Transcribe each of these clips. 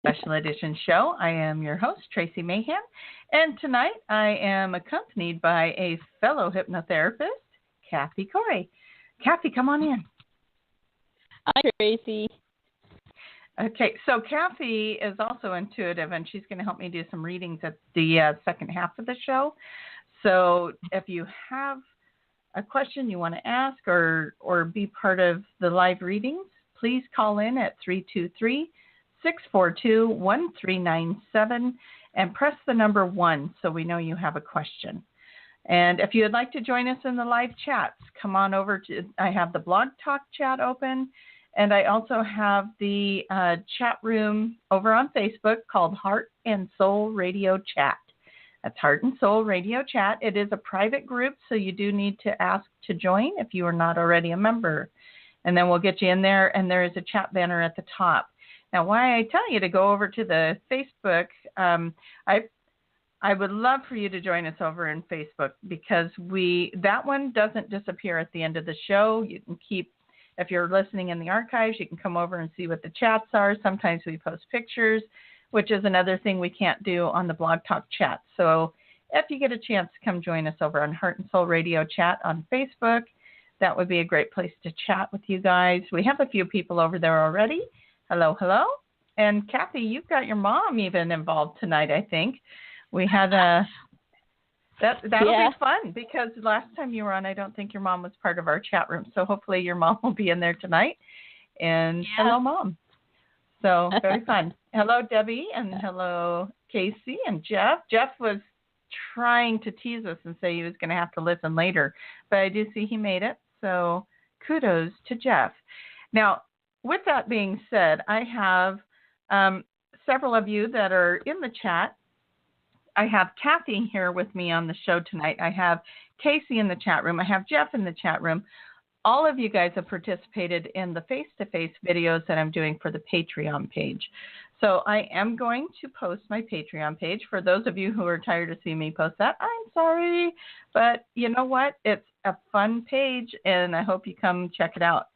Special Edition show. I am your host, Tracie Mahan, and tonight I am accompanied by a fellow hypnotherapist, Kathy Coy. Kathy, come on in. Hi, Tracie. Okay, so Kathy is also intuitive, and she's going to help me do some readings at the second half of the show. So if you have a question you want to ask or be part of the live readings, please call in at 323-642-1397 and press the number 1 so we know you have a question. And if you would like to join us in the live chats, come on over to, I have the Blog Talk chat open, and I also have the chat room over on Facebook called Heart and Soul Radio Chat. That's Heart and Soul Radio Chat. It is a private group, so you do need to ask to join if you are not already a member. And then we'll get you in there, and there is a chat banner at the top. Now, why I tell you to go over to the Facebook, I would love for you to join us over in Facebook because that one doesn't disappear at the end of the show. You can keep, if you're listening in the archives, you can come over and see what the chats are. Sometimes we post pictures, which is another thing we can't do on the Blog Talk chat. So if you get a chance to come join us over on Heart and Soul Radio Chat on Facebook, that would be a great place to chat with you guys. We have a few people over there already. Hello, hello. And Kathy, you've got your mom even involved tonight, I think. We had that'll be fun because last time you were on, I don't think your mom was part of our chat room. So hopefully your mom will be in there tonight. And hello, Mom. So very fun. Hello, Debbie, and hello, Casey and Jeff. Jeff was trying to tease us and say he was going to have to listen later, but I do see he made it. So kudos to Jeff. Now, with that being said, I have several of you that are in the chat. I have Kathy here with me on the show tonight. I have Casey in the chat room. I have Jeff in the chat room. All of you guys have participated in the face-to-face videos that I'm doing for the Patreon page. So I am going to post my Patreon page. For those of you who are tired of seeing me post that, I'm sorry. But you know what? It's a fun page, and I hope you come check it out.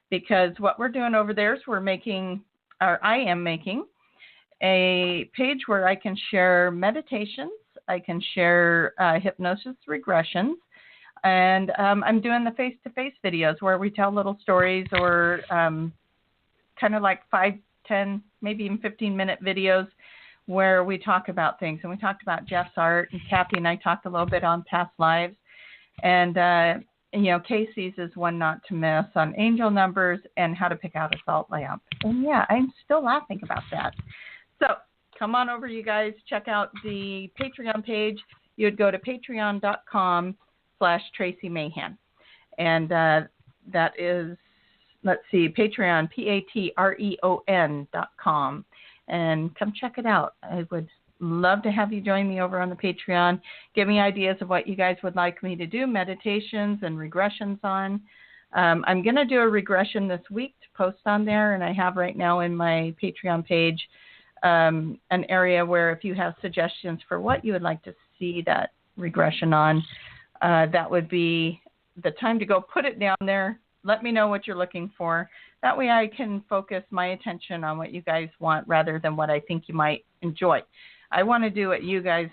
Because what we're doing over there is I am making a page where I can share meditations, I can share hypnosis regressions, and I'm doing the face-to-face videos where we tell little stories or kind of like 5, 10, maybe even 15-minute videos where we talk about things. And we talked about Jeff's art, and Kathy and I talked a little bit on past lives. And Casey's is one not to miss on angel numbers and how to pick out a salt lamp. And yeah, I'm still laughing about that. So come on over, you guys. Check out the Patreon page. You would go to patreon.com/Tracie Mahan. And that is, let's see, Patreon, Patreon.com. And come check it out. I would love to have you join me over on the Patreon. Give me ideas of what you guys would like me to do, meditations and regressions on. I'm going to do a regression this week to post on there, and I have right now in my Patreon page an area where if you have suggestions for what you would like to see that regression on, that would be the time to go put it down there. Let me know what you're looking for. That way I can focus my attention on what you guys want rather than what I think you might enjoy. I want to do what you guys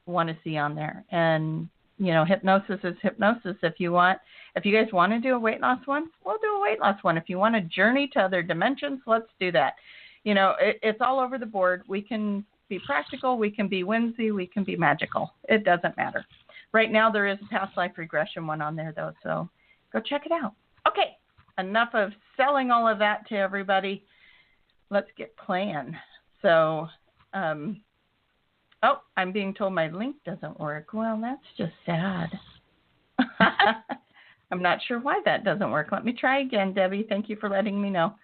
want to see on there. And, hypnosis is hypnosis. If you guys want to do a weight loss one, we'll do a weight loss one. If you want to journey to other dimensions, let's do that. It's all over the board. We can be practical. We can be whimsy. We can be magical. It doesn't matter. Right now there is a past life regression one on there, though, so go check it out. Okay, enough of selling all of that to everybody. Let's get playing. So, I'm being told my link doesn't work. Well, that's just sad. I'm not sure why that doesn't work. Let me try again, Debbie. Thank you for letting me know.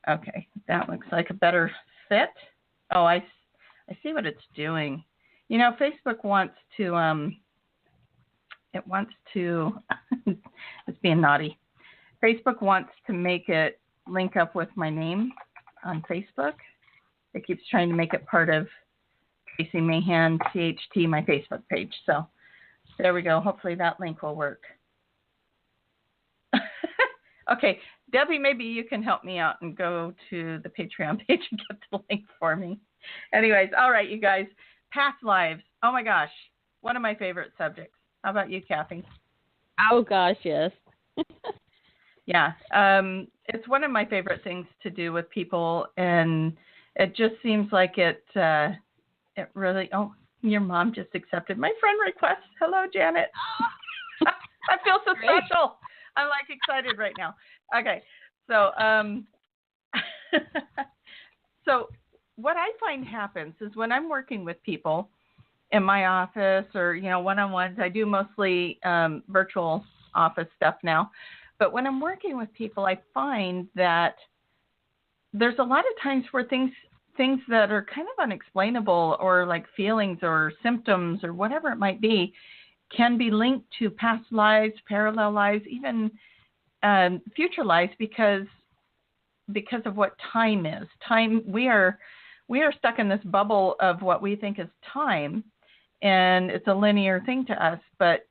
Okay, that looks like a better fit. Oh, I see what it's doing. Facebook wants to, it's being naughty. Facebook wants to make it link up with my name on Facebook. It keeps trying to make it part of Tracie Mahan, THT, my Facebook page. So there we go. Hopefully that link will work. Okay, Debbie, maybe you can help me out and go to the Patreon page and get the link for me. Anyways, all right, you guys, past lives. Oh my gosh, one of my favorite subjects. How about you, Kathy? Oh gosh, yes. Yeah, it's one of my favorite things to do with people, and it just seems like it really. Oh, your mom just accepted my friend request. Hello, Janet. I feel so Great. special. I'm like excited right now. Okay, so so what I find happens is when I'm working with people in my office or one-on-ones. I do mostly virtual office stuff now, but when I'm working with people, I find that there's a lot of times where things that are kind of unexplainable or like feelings or symptoms or whatever it might be can be linked to past lives, parallel lives, even future lives because of what time is. Time, we are stuck in this bubble of what we think is time, and it's a linear thing to us. But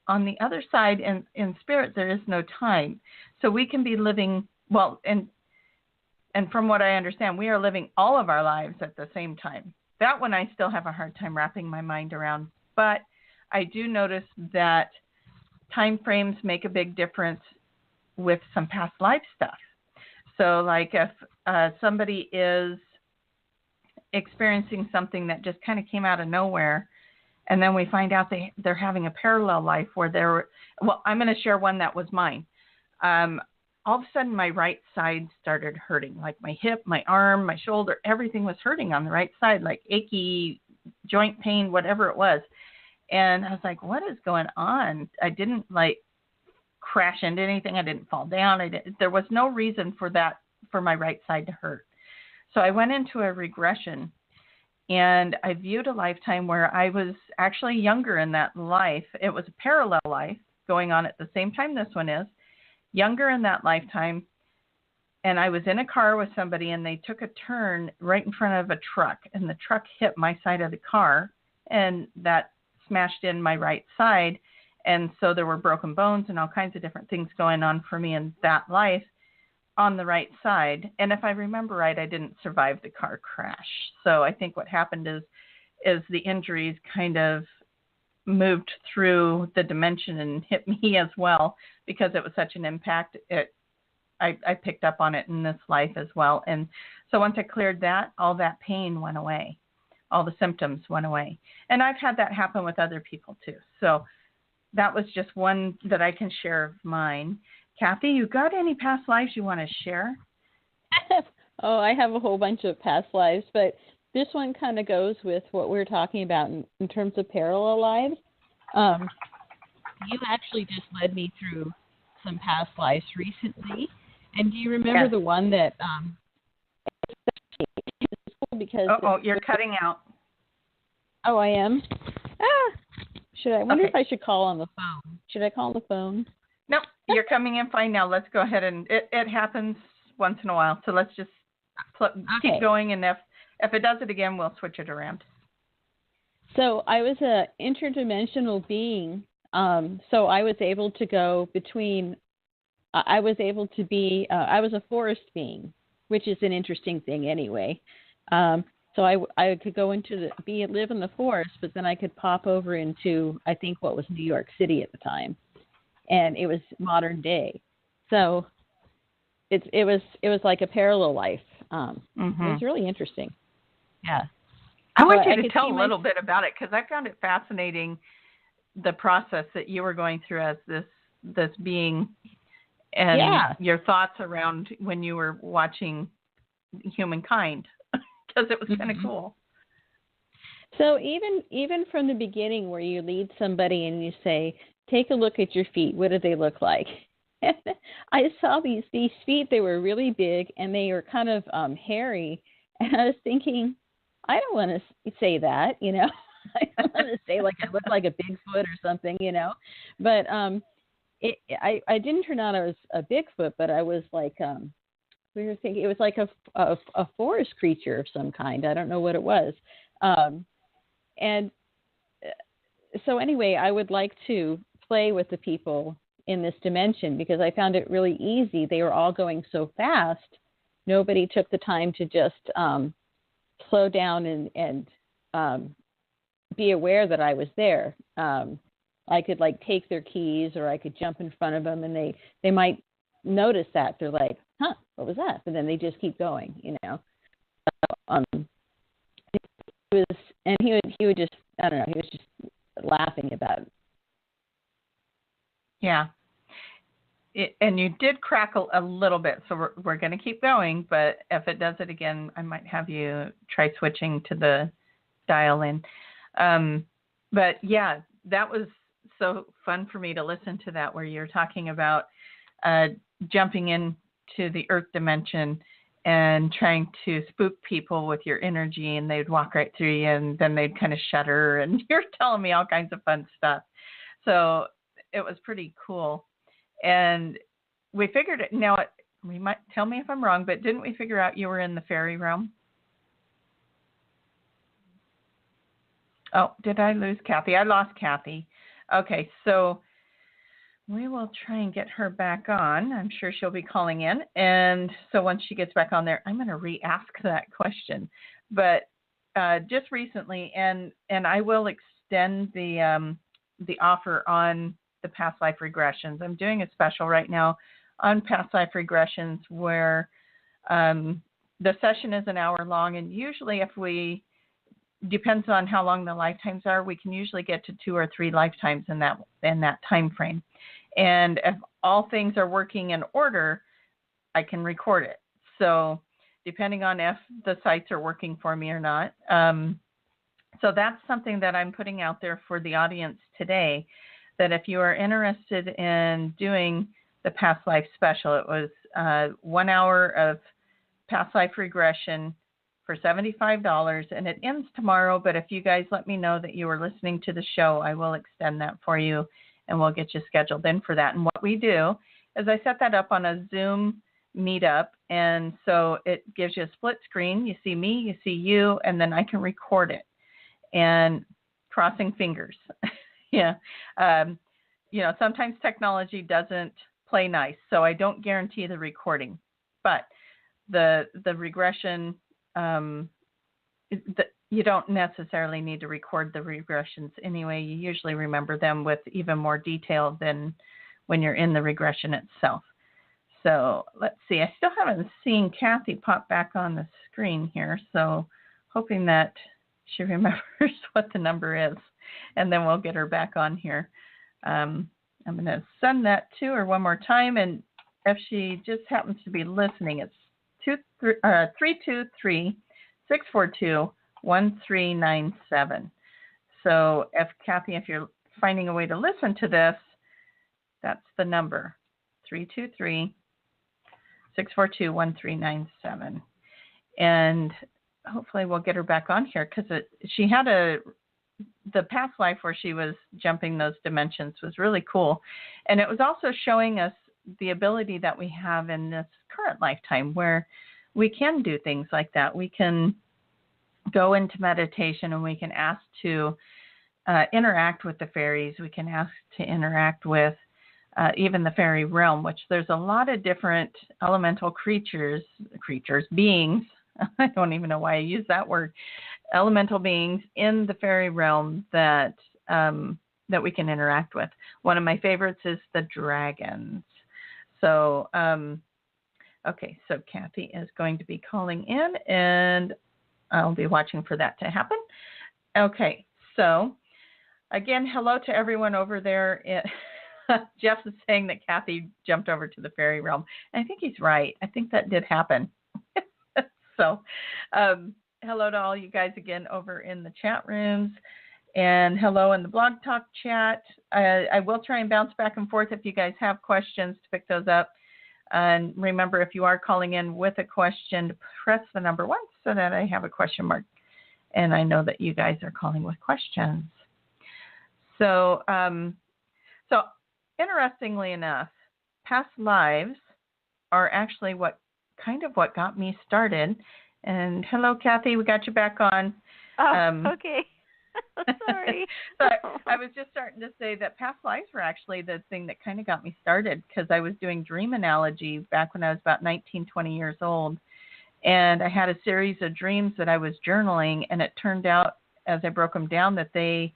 on the other side, in spirit, there is no time. So we can be living, well, and from what I understand, we are living all of our lives at the same time. That one I still have a hard time wrapping my mind around. But I do notice that time frames make a big difference with some past life stuff. So like if somebody is experiencing something that just kind of came out of nowhere, and then we find out they're having a parallel life where I'm going to share one that was mine. All of a sudden my right side started hurting, like my hip, my arm, my shoulder, everything was hurting on the right side, like achy joint pain, whatever it was. And I was like, what is going on? I didn't like crash into anything. I didn't fall down. There was no reason for my right side to hurt. So I went into a regression, and I viewed a lifetime where I was actually younger in that life. It was a parallel life going on at the same time this one is, younger in that lifetime. And I was in a car with somebody, and they took a turn right in front of a truck, and the truck hit my side of the car, and that smashed in my right side. And so there were broken bones and all kinds of different things going on for me in that life on the right side. And if I remember right, I didn't survive the car crash. So I think what happened is the injuries kind of moved through the dimension and hit me as well, because it was such an impact. I picked up on it in this life as well. And so once I cleared that, all that pain went away. All the symptoms went away. And I've had that happen with other people too. So that was just one that I can share of mine. Kathy, you got any past lives you want to share? Oh, I have a whole bunch of past lives, but this one kind of goes with what we're talking about in terms of parallel lives. You actually just led me through some past lives recently. And do you remember the one that because you're cutting out. Oh, I am? I wonder if I should call on the phone. Should I call on the phone? No, you're coming in fine now. Let's go ahead, and it happens once in a while. So let's just keep going, and if it does it again, we'll switch it around. So I was an interdimensional being. So I was able to go between. I was able to be. I was a forest being, which is an interesting thing anyway. So I could go live in the forest, but then I could pop over into, I think, what was New York City at the time, and it was modern day. So it was like a parallel life. It was really interesting. Yeah. I want you to tell a little bit about it, because I found it fascinating, the process that you were going through as this being, and your thoughts around when you were watching humankind. Because it was kind of cool. So even from the beginning, where you lead somebody and you say, take a look at your feet. What do they look like? I saw these feet. They were really big, and they were kind of hairy. And I was thinking, I don't want to say that, I don't want to say like I look like a Bigfoot or something, But I didn't turn out I was a Bigfoot, but I was like we were thinking it was like a forest creature of some kind. I don't know what it was. And so anyway, I would like to play with the people in this dimension because I found it really easy. They were all going so fast. Nobody took the time to just slow down and be aware that I was there. I could like take their keys, or I could jump in front of them, and they might notice that. They're like, "Huh, what was that?" But then they just keep going, you know. He would just, I don't know, he was just laughing about it. Yeah. And you did crackle a little bit, so we're going to keep going, but if it does it again, I might have you try switching to the dial-in. But yeah, that was so fun for me to listen to that, where you're talking about jumping into the earth dimension and trying to spook people with your energy, and they'd walk right through you, and then they'd kind of shudder, and you're telling me all kinds of fun stuff. So it was pretty cool. And we figured it. Now, we might tell me if I'm wrong, but didn't we figure out you were in the fairy realm? Oh, did I lose Kathy? I lost Kathy. Okay, so we will try and get her back on. I'm sure she'll be calling in. And so once she gets back on there, I'm going to re-ask that question. But just recently, and I will extend the offer on the past life regressions. I'm doing a special right now on past life regressions where the session is an hour long, and usually depends on how long the lifetimes are, we can usually get to 2 or 3 lifetimes in that time frame. And if all things are working in order, I can record it. So depending on if the sites are working for me or not. So that's something that I'm putting out there for the audience today, that if you are interested in doing the past life special, it was 1 hour of past life regression for $75, and it ends tomorrow. But if you guys let me know that you were listening to the show, I will extend that for you, and we'll get you scheduled in for that. And what we do is I set that up on a Zoom meetup, and so it gives you a split screen. You see me, you see you, and then I can record it. And crossing fingers. Yeah. Sometimes technology doesn't play nice, so I don't guarantee the recording. But the regression, you don't necessarily need to record the regressions anyway. You usually remember them with even more detail than when you're in the regression itself. So let's see. I still haven't seen Kathy pop back on the screen here, so hoping that she remembers what the number is, and then we'll get her back on here. I'm going to send that to her one more time, and if she just happens to be listening, it's 323-642-1397. So Kathy, if you're finding a way to listen to this, that's the number, 323-642-1397. And hopefully we'll get her back on here, because she had the past life where she was jumping those dimensions was really cool. And it was also showing us the ability that we have in this current lifetime where we can do things like that. We can go into meditation, and we can ask to interact with the fairies. We can ask to interact with even the fairy realm, which there's a lot of different elemental beings. I don't even know why I use that word. Elemental beings in the fairy realm that we can interact with. One of my favorites is the dragons. So, okay, so Kathy is going to be calling in, and I'll be watching for that to happen. Okay, so again, hello to everyone over there. Jeff is saying that Kathy jumped over to the fairy realm. I think he's right. I think that did happen. So hello to all you guys again over in the chat rooms, and hello in the Blog Talk chat. I will try and bounce back and forth if you guys have questions to pick those up. And remember, if you are calling in with a question, press the number 1 so that I have a question mark, and I know that you guys are calling with questions. So, so interestingly enough, past lives are actually what got me started. And hello, Kathy, we got you back on. Oh, okay. Sorry. So I was just starting to say that past lives were actually the thing that kind of got me started, because I was doing dream analogy back when I was about 19, 20 years old. And I had a series of dreams that I was journaling, and it turned out, as I broke them down, that they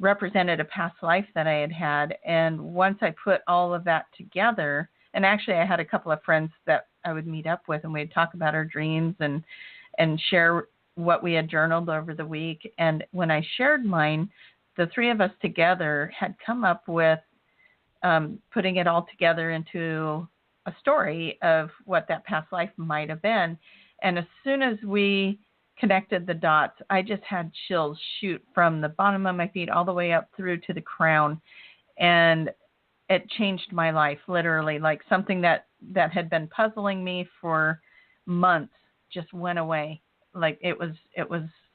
represented a past life that I had had. And once I put all of that together, and actually I had a couple of friends that I would meet up with, and we'd talk about our dreams and share what we had journaled over the week. And when I shared mine, the three of us together had come up with putting it all together into a story of what that past life might have been. And as soon as we connected the dots, I just had chills shoot from the bottom of my feet all the way up through to the crown. And it changed my life, literally. Like something that had been puzzling me for months just went away. Like it was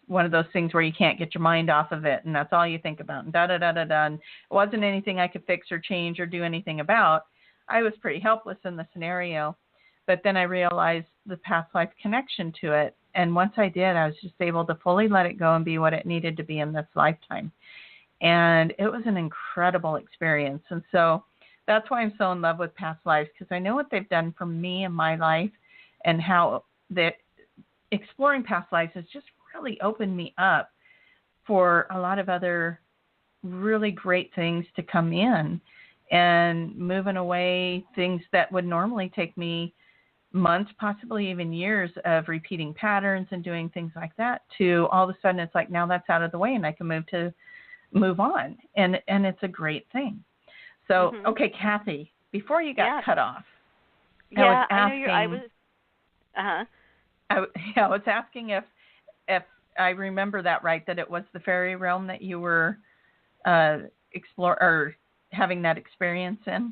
one of those things where you can't get your mind off of it, and that's all you think about, and da-da-da-da-da. And it wasn't anything I could fix or change or do anything about. I was pretty helpless in the scenario. But then I realized the past life connection to it. And once I did, I was just able to fully let it go and be what it needed to be in this lifetime. And it was an incredible experience. And so that's why I'm so in love with past lives, because I know what they've done for me in my life, and how that exploring past lives has just really opened me up for a lot of other really great things to come in, and moving away things that would normally take me months, possibly even years of repeating patterns and doing things like that, to all of a sudden it's like, now that's out of the way and I can move on. And it's a great thing. So, okay, Kathy, before you got cut off, I was asking if I remember that right, that it was the fairy realm that you were having that experience in.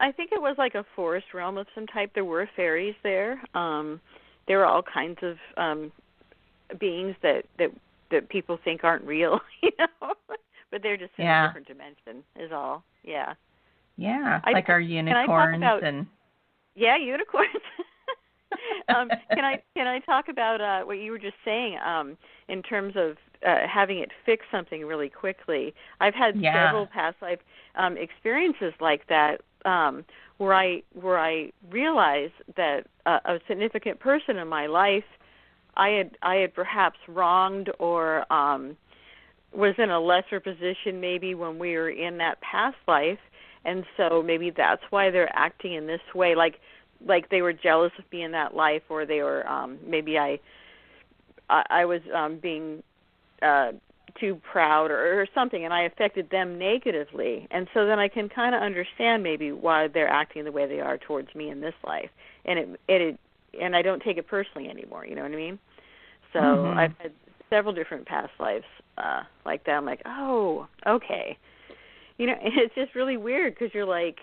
I think it was like a forest realm of some type. There were fairies there. There were all kinds of beings that people think aren't real, but they're just in a different dimension is all. Yeah. Yeah, like our unicorns unicorns. Can I talk about what you were just saying in terms of having it fix something really quickly? I've had several past life experiences like that, where I realized that a significant person in my life I had perhaps wronged, or was in a lesser position maybe when we were in that past life, and so maybe that's why they're acting in this way, like they were jealous of me in that life, or they were maybe I was being too proud or something, and I affected them negatively. And so then I can kind of understand maybe why they're acting the way they are towards me in this life, and and I don't take it personally anymore. You know what I mean? So I've had several different past lives like that. I'm like, oh, okay. And it's just really weird, because you're like,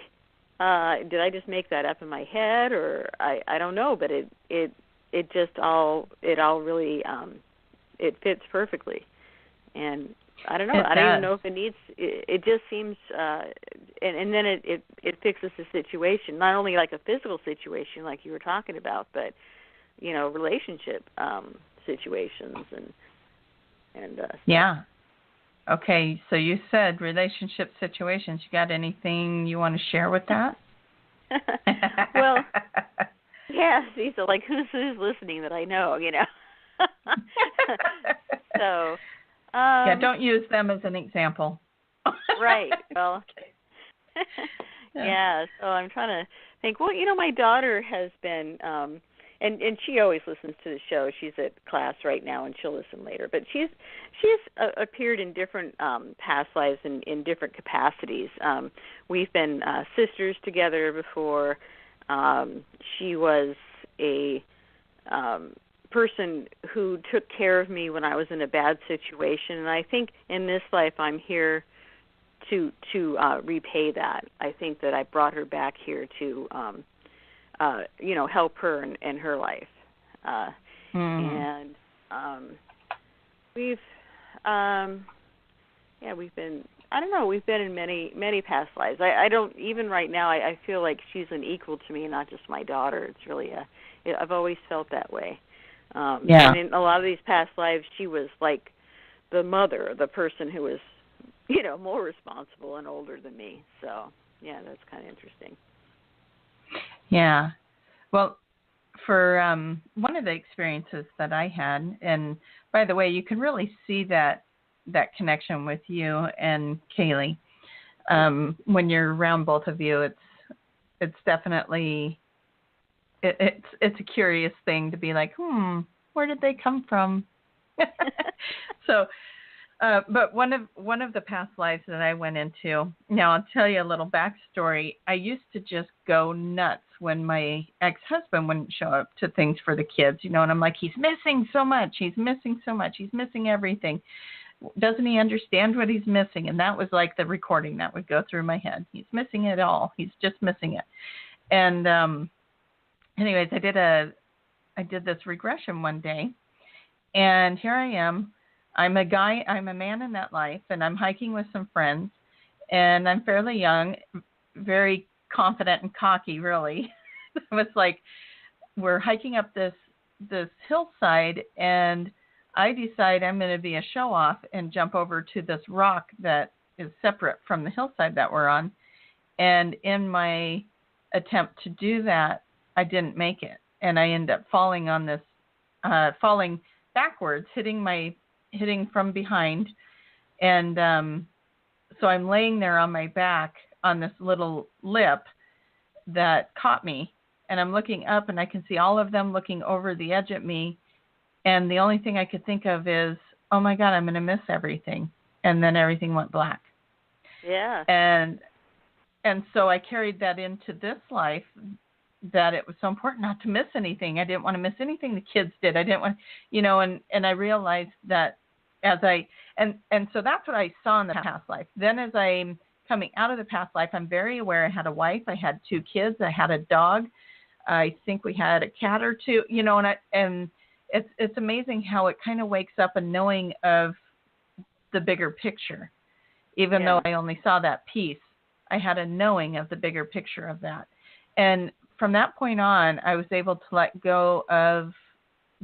did I just make that up in my head, or I don't know, but it just all really it fits perfectly, and I don't know. I don't even know if it needs. It just seems, and then it fixes the situation, not only like a physical situation like you were talking about, but relationship situations and yeah. Okay, so you said relationship situations. You got anything you want to share with that? Well, yeah. See, so like who's listening that I know, So. Don't use them as an example. Right. Well. Yeah. So I'm trying to think. Well, my daughter has been. And she always listens to the show. She's at class right now, and she'll listen later. But she's appeared in different past lives in different capacities. We've been sisters together before. She was a person who took care of me when I was in a bad situation, and I think in this life I'm here to repay that. I think that I brought her back here to help her in her life. And we've been, I don't know, we've been in many past lives. I don't, even right now, I feel like she's an equal to me, not just my daughter. It's really I've always felt that way. And in a lot of these past lives, she was like the mother, the person who was, you know, more responsible and older than me. So, yeah, that's kind of interesting. Yeah. Well, for one of the experiences that I had, and by the way, you can really see that connection with you and Kaylee. When you're around both of you, it's definitely it's a curious thing to be like, where did they come from? So, but one of the past lives that I went into. Now I'll tell you a little backstory. I used to just go nuts when my ex-husband wouldn't show up to things for the kids, you know, and I'm like, he's missing so much. He's missing so much. He's missing everything. Doesn't he understand what he's missing? And that was like the recording that would go through my head. He's missing it all. He's just missing it. And anyways, I did this regression one day, and here I am. I'm a man in that life, and I'm hiking with some friends, and I'm fairly young, very confident and cocky, really. It was like we're hiking up this hillside, and I decide I'm going to be a show-off and jump over to this rock that is separate from the hillside that we're on. And in my attempt to do that, I didn't make it, and I end up falling on this, falling backwards, hitting from behind, and so I'm laying there on my back on this little lip that caught me, and I'm looking up, and I can see all of them looking over the edge at me, and the only thing I could think of is, oh my God, I'm going to miss everything, and then everything went black. Yeah. And so I carried that into this life, that it was so important not to miss anything. I didn't want to miss anything the kids did. I didn't want, you know, and I realized that as and so that's what I saw in the past life. Then as I'm coming out of the past life, I'm very aware I had a wife, I had 2 kids, I had a dog. I think we had a cat or 2, you know, and it's amazing how it kind of wakes up a knowing of the bigger picture. Even though I only saw that piece, I had a knowing of the bigger picture of that. And from that point on, I was able to let go of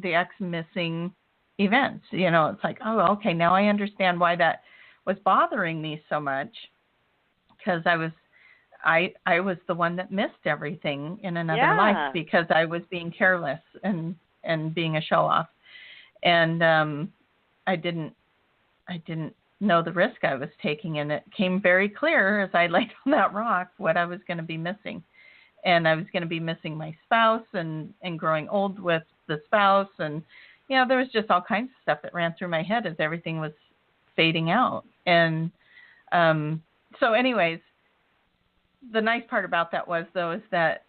the missing events. You know, it's like, oh, okay, now I understand why that was bothering me so much, because I was the one that missed everything in another life because I was being careless and being a show off. And I didn't know the risk I was taking, and it came very clear as I laid on that rock what I was going to be missing. And I was going to be missing my spouse and growing old with the spouse. And, you know, there was just all kinds of stuff that ran through my head as everything was fading out. And so anyways, the nice part about that was, though, is that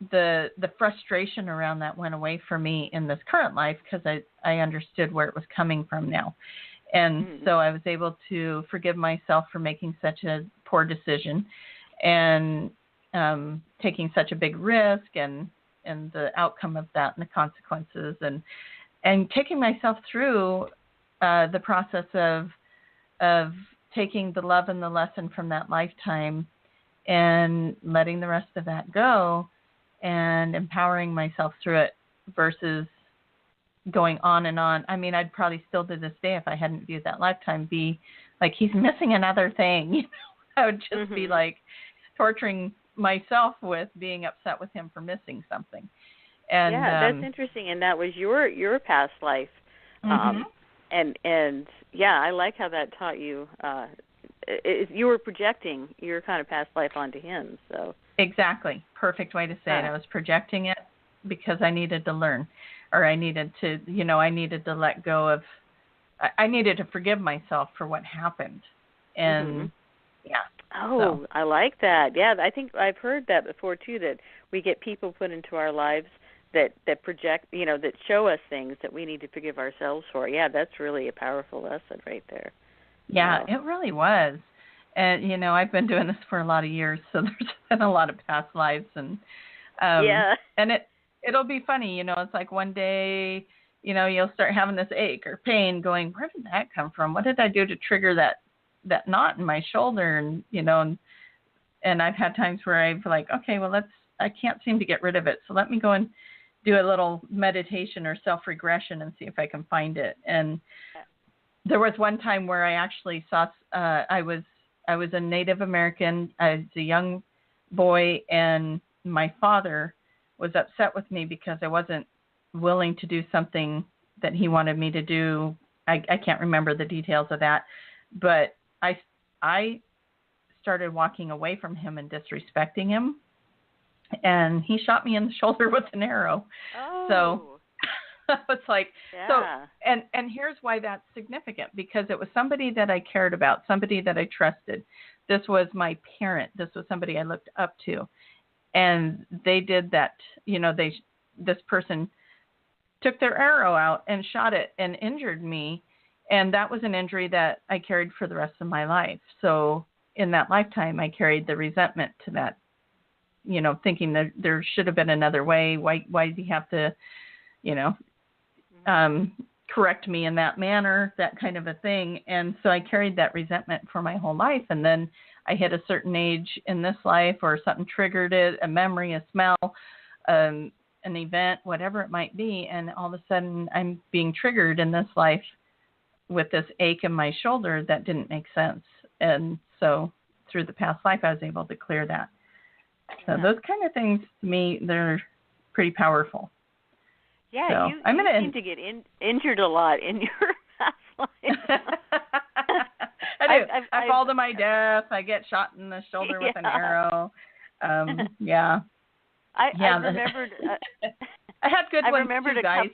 the frustration around that went away for me in this current life, because I understood where it was coming from now. And so I was able to forgive myself for making such a poor decision and taking such a big risk and the outcome of that and the consequences, and taking myself through the process of taking the love and the lesson from that lifetime and letting the rest of that go and empowering myself through it versus going on and on. I mean, I'd probably still to this day, if I hadn't viewed that lifetime, be like, he's missing another thing. You know, I would just be like torturing myself with being upset with him for missing something. And that's interesting. And that was your past life. And yeah, I like how that taught you. You were projecting your kind of past life onto him. So exactly, perfect way to say it. I was projecting it because I needed to learn, or I needed to, you know, I needed to let go of. I needed to forgive myself for what happened, and Oh, so. I like that. Yeah, I think I've heard that before too. That we get people put into our lives that project, you know, that show us things that we need to forgive ourselves for. Yeah, that's really a powerful lesson right there. Yeah, it really was. And, you know, I've been doing this for a lot of years, so there's been a lot of past lives. And and it'll be funny, you know, it's like one day, you know, you'll start having this ache or pain going, where did that come from? What did I do to trigger that knot in my shoulder? And, you know, and I've had times where I've like, okay, well, I can't seem to get rid of it. So let me go and do a little meditation or self-regression and see if I can find it. And there was one time where I actually saw, I was a Native American. I was a young boy, and my father was upset with me because I wasn't willing to do something that he wanted me to do. I can't remember the details of that, but I started walking away from him and disrespecting him, and he shot me in the shoulder with an arrow. Oh. So it's like, yeah. So, and here's why that's significant, because it was somebody that I cared about, somebody that I trusted. This was my parent. This was somebody I looked up to. And they did that, this person took their arrow out and shot it and injured me. And that was an injury that I carried for the rest of my life. So in that lifetime, I carried the resentment to that, thinking that there should have been another way. Why did he have to, correct me in that manner, that kind of a thing. And so I carried that resentment for my whole life. And then I hit a certain age in this life, or something triggered it, a memory, a smell, an event, whatever it might be. And all of a sudden I'm being triggered in this life with this ache in my shoulder that didn't make sense. And so through the past life, I was able to clear that. So those kind of things, to me, they're pretty powerful. Yeah, so you seem to get injured a lot in your past life. I do. I fall to my death. I get shot in the shoulder with an arrow. Yeah. I remembered. I had good ones too, guys.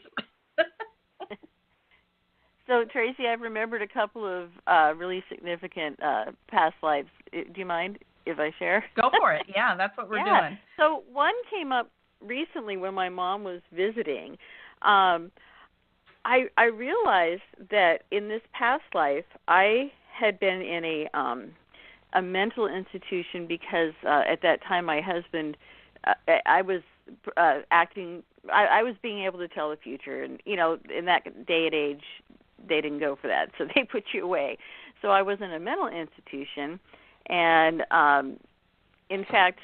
So, Tracie, I've remembered a couple of really significant past lives. Do you mind if I share? Go for it. Yeah, that's what we're doing. So one came up recently when my mom was visiting. I realized that in this past life, I had been in a mental institution because at that time my husband, I was acting. I was being able to tell the future, and in that day and age, they didn't go for that, so they put you away. So I was in a mental institution, and in fact,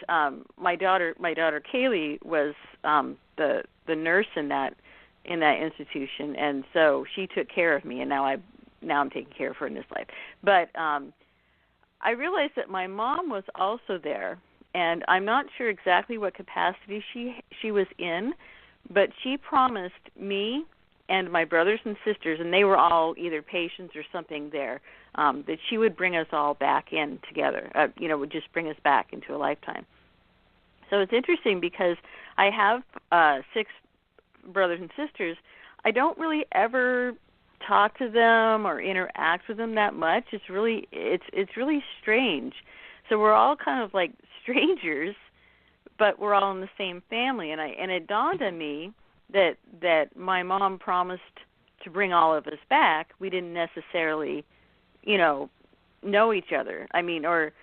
my daughter Kaylee was the nurse in that institution, and so she took care of me, and now I'm taking care of her in this life. But I realized that my mom was also there, and I'm not sure exactly what capacity she was in, but she promised me and my brothers and sisters, and they were all either patients or something there, that she would bring us all back in together, would just bring us back into a lifetime. So it's interesting because I have 6 brothers and sisters. I don't really ever talk to them or interact with them that much. It's really strange. So we're all kind of like strangers, but we're all in the same family. And it dawned on me that my mom promised to bring all of us back. We didn't necessarily, know each other. I mean, or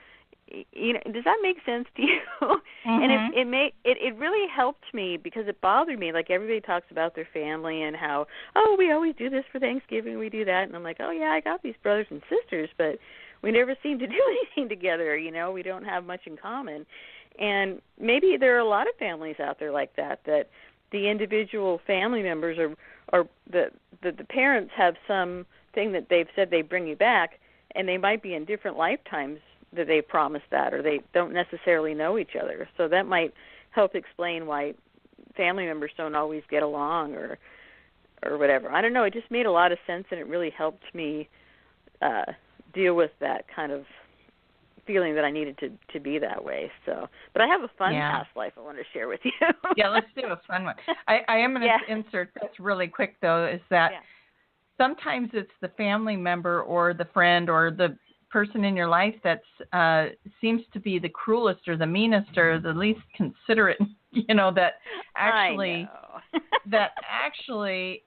does that make sense to you? Mm-hmm. And it really helped me because it bothered me. Like everybody talks about their family and how, we always do this for Thanksgiving, we do that, and I'm like, yeah, I got these brothers and sisters, but we never seem to do anything together. We don't have much in common. And maybe there are a lot of families out there like that the individual family members or the parents have some thing that they've said they bring you back, and they might be in different lifetimes that they promised that, or they don't necessarily know each other. So that might help explain why family members don't always get along or whatever. I don't know. It just made a lot of sense, and it really helped me deal with that kind of feeling that I needed to be that way. So, but I have a fun past life I want to share with you. Yeah, let's do a fun one. I am going to insert this really quick, though, is that sometimes it's the family member or the friend or the person in your life that seems to be the cruelest or the meanest or the least considerate, that actually that actually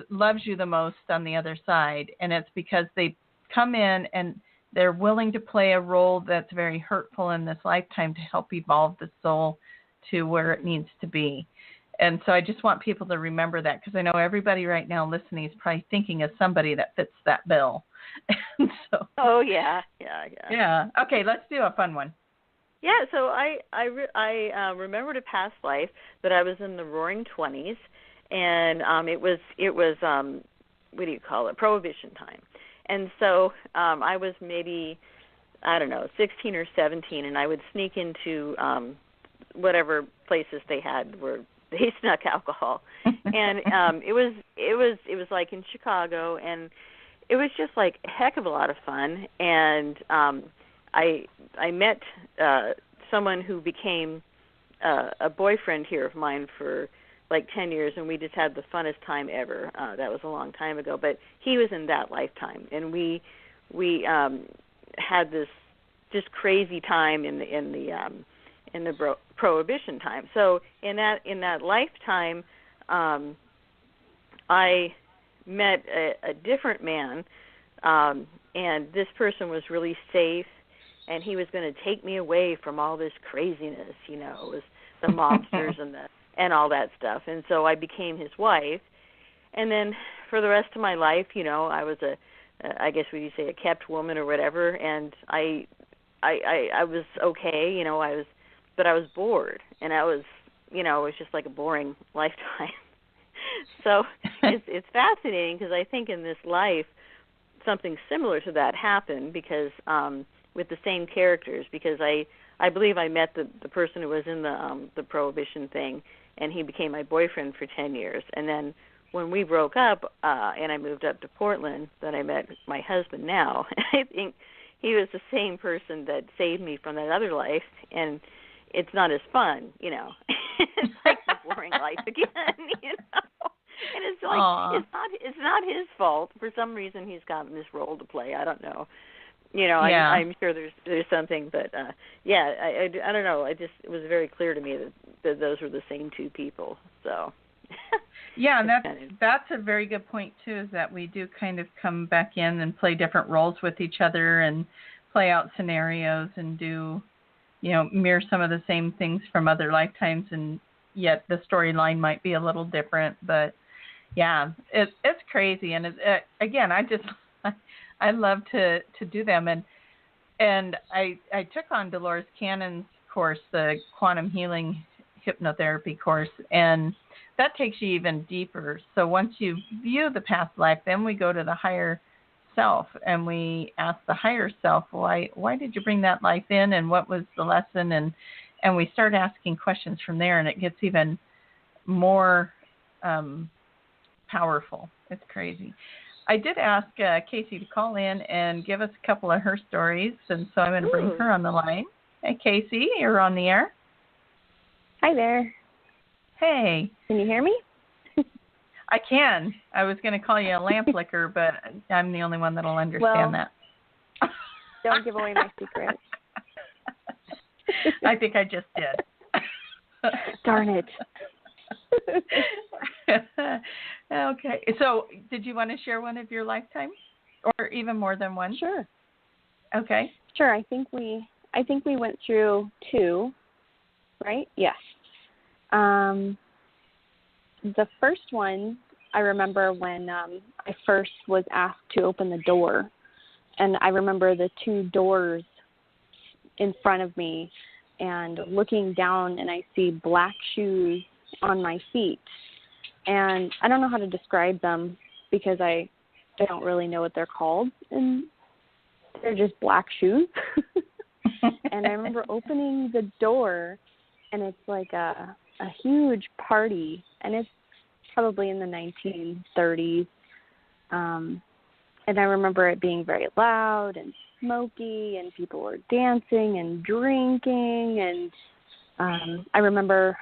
loves you the most on the other side. And it's because they come in and they're willing to play a role that's very hurtful in this lifetime to help evolve the soul to where it needs to be. And so I just want people to remember that, because I know everybody right now listening is probably thinking of somebody that fits that bill. And so, yeah. Okay, let's do a fun one. Yeah, so I remembered a past life that I was in the Roaring 20s, and it was what do you call it, Prohibition time. And so I was maybe, I don't know, 16 or 17, and I would sneak into whatever places they had where they snuck alcohol. And it was like in Chicago, and it was just like a heck of a lot of fun. And I met someone who became a boyfriend here of mine for like 10 years, and we just had the funnest time ever. That was a long time ago, but he was in that lifetime, and we had this just crazy time in the Prohibition time. So in that lifetime, I met a different man, and this person was really safe, and he was going to take me away from all this craziness, you know, it was the mobsters and all that stuff. And so I became his wife, and then for the rest of my life, you know, I was I guess would you say a kept woman or whatever, and I was okay, you know, but I was bored, and I was, you know, it was just like a boring lifetime. So it's fascinating, because I think in this life something similar to that happened, because with the same characters, because I believe I met the person who was in the Prohibition thing, and he became my boyfriend for 10 years. And then when we broke up and I moved up to Portland, then I met my husband now. I think he was the same person that saved me from that other life, and it's not as fun, you know. It's like the boring life again, you know. And it's like it's not his fault. For some reason, he's gotten this role to play. I don't know. You know, yeah. I'm sure there's something, but yeah, I don't know. It was very clear to me that those were the same two people. So. Yeah, and that's a very good point too. Is that we do kind of come back in and play different roles with each other and play out scenarios and do, you know, mirror some of the same things from other lifetimes, and yet the storyline might be a little different. But yeah, it's crazy, and again, I love to do them, and I took on Dolores Cannon's course, the quantum healing hypnotherapy course, and that takes you even deeper. So once you view the past life, then we go to the higher self, and we ask the higher self, why did you bring that life in, and what was the lesson, and we start asking questions from there, and it gets even more powerful. It's crazy. I did ask Casey to call in and give us a couple of her stories, and so I'm going to bring her on the line. Hey, Casey, you're on the air. Hi there. Hey. Can you hear me? I can. I was going to call you a lamp licker, but I'm the only one that'll understand that. Don't give away my secret. I think I just did. Darn it. Okay. So did you want to share one of your lifetimes, or even more than one? Sure. Okay. Sure. I think we went through 2, right? Yes. The first one, I remember when I first was asked to open the door, and I remember the 2 doors in front of me, and looking down, and I see black shoes on my feet, and I don't know how to describe them because I don't really know what they're called, and they're just black shoes. And I remember opening the door, and it's like a huge party, and it's probably in the 1930s, and I remember it being very loud and smoky, and people were dancing and drinking, and I remember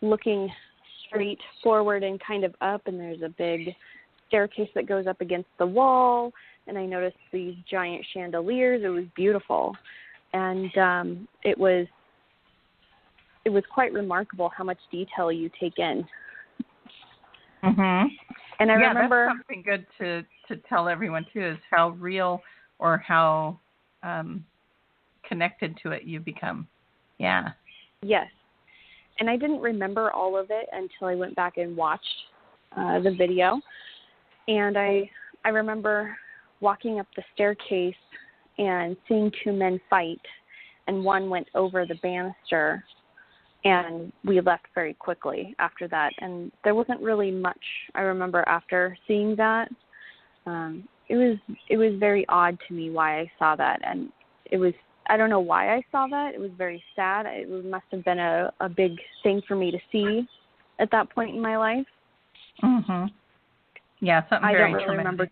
looking straight forward and kind of up, and there's a big staircase that goes up against the wall, and I noticed these giant chandeliers. It was beautiful, and it was quite remarkable how much detail you take in. Mhm. And I remember that's something good to tell everyone too, is how real or how connected to it you become. Yeah. Yes. And I didn't remember all of it until I went back and watched the video. And I remember walking up the staircase and seeing 2 men fight, and one went over the banister, and we left very quickly after that. And there wasn't really much I remember after seeing that. it was very odd to me why I saw that, and it was, I don't know why I saw that. It was very sad. It must have been a big thing for me to see at that point in my life. Mhm. Yeah, something very I don't really traumatic. remember.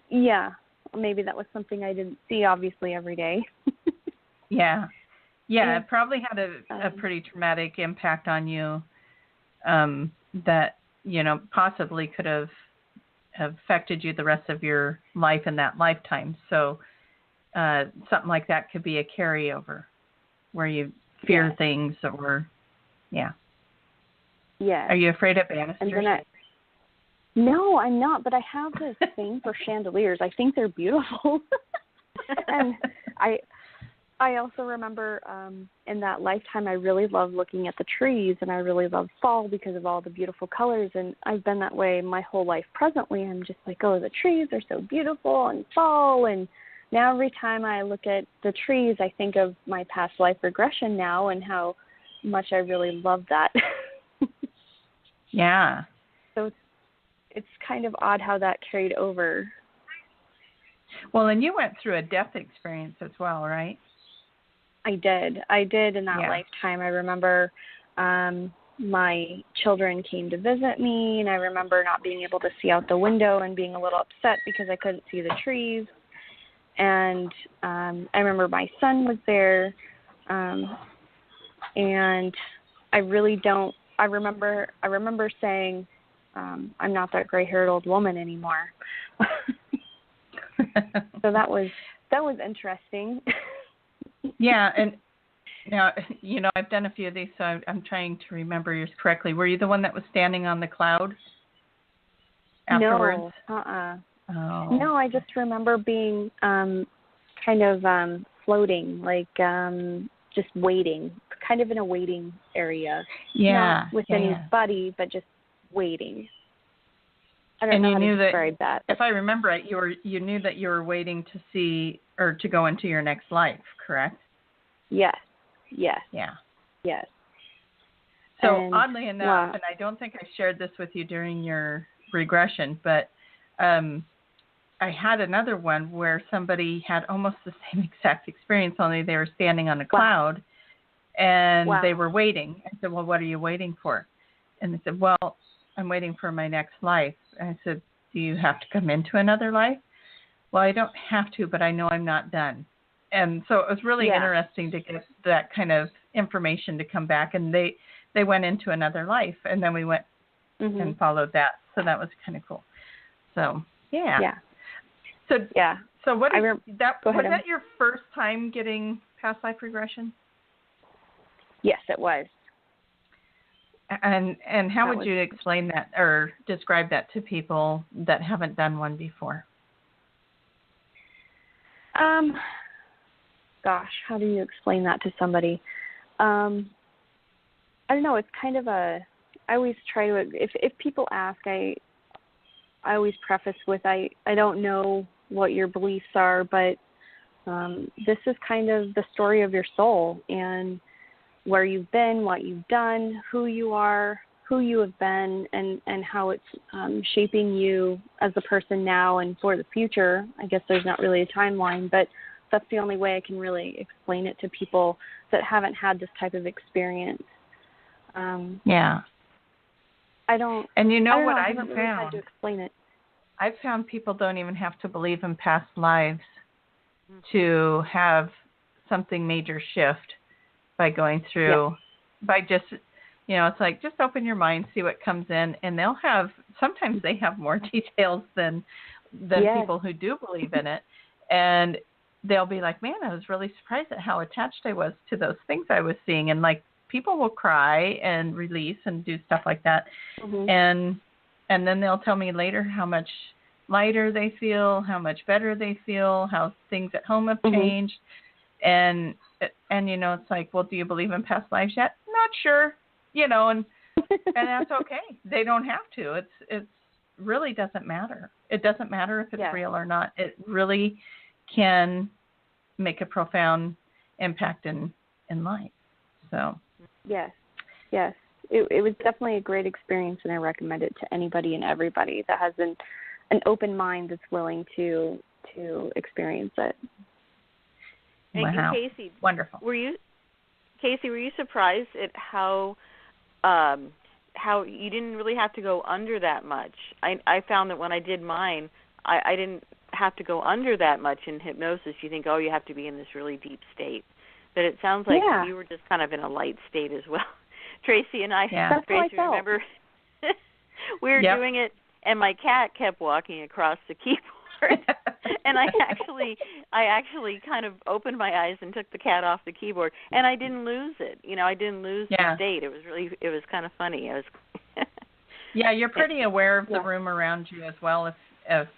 Yeah, maybe that was something I didn't see obviously every day. Yeah. Yeah, And, it probably had a pretty traumatic impact on you, that, possibly could have affected you the rest of your life in that lifetime. So something like that could be a carryover where you fear things or, yeah. Yeah. Are you afraid of banisters? And then no, I'm not, but I have this thing for chandeliers. I think they're beautiful. And I also remember in that lifetime I really loved looking at the trees, and I really loved fall because of all the beautiful colors, and I've been that way my whole life presently. I'm just like, oh, the trees are so beautiful and fall, and now every time I look at the trees I think of my past life regression now and how much I really love that. Yeah. So it's kind of odd how that carried over. Well, and you went through a death experience as well, right? I did in that lifetime. I remember my children came to visit me, and I remember not being able to see out the window and being a little upset because I couldn't see the trees. And I remember my son was there, and I remember saying, I'm not that gray-haired old woman anymore. So that was interesting. Yeah, and now, I've done a few of these, so I'm trying to remember yours correctly. Were you the one that was standing on the cloud afterwards? No, Oh. No, I just remember being kind of floating, like just waiting, kind of in a waiting area. Yeah. Not with anybody, but just waiting. I don't and know you how knew to describe that. If I remember right, you knew that you were waiting to see or to go into your next life, correct? Yes. Yeah. Yes. So And, oddly enough, and I don't think I shared this with you during your regression, but I had another one where somebody had almost the same exact experience, only they were standing on a cloud and they were waiting. I said, well, what are you waiting for? And they said, well, I'm waiting for my next life. And I said, do you have to come into another life? Well, I don't have to, but I know I'm not done. And so it was really interesting to get that kind of information to come back. And they went into another life, and then we went and followed that. So that was kind of cool. So, yeah. Yeah. So, what was that your first time getting past life regression? Yes, it was. And how would you explain that or describe that to people that haven't done one before? Gosh, how do you explain that to somebody? I don't know. It's kind of I always try to, if people ask, I always preface with, I don't know what your beliefs are, but this is kind of the story of your soul and where you've been, what you've done, who you are, who you have been, and how it's shaping you as a person now and for the future. I guess there's not really a timeline, but that's the only way I can really explain it to people that haven't had this type of experience. Yeah. I don't. And you know what I I've haven't found? really had to explain it. I've found people don't even have to believe in past lives to have something major shift by going through, by just, it's like just open your mind, see what comes in, and sometimes they have more details than people who do believe in it. And they'll be like, man, I was really surprised at how attached I was to those things I was seeing. And like people will cry and release and do stuff like that. And then they'll tell me later how much lighter they feel, how much better they feel, how things at home have changed. And it's like, well, do you believe in past lives yet? Not sure, and that's okay. They don't have to. It's really doesn't matter. It doesn't matter if it's real or not. It really can make a profound impact in life. So yes, it was definitely a great experience, and I recommend it to anybody and everybody that hasn't an open mind that's willing to experience it. Wow. And Casey, wonderful. Were you surprised at how you didn't really have to go under that much? I found that when I did mine, I didn't have to go under that much in hypnosis. You think, oh, you have to be in this really deep state. But it sounds like you were just kind of in a light state as well. Tracy and I, Tracy, remember, we were doing it, and my cat kept walking across the keyboard. And I actually kind of opened my eyes and took the cat off the keyboard, and I didn't lose it. I didn't lose the state. It was kind of funny. Yeah, you're pretty aware of the room around you as well, if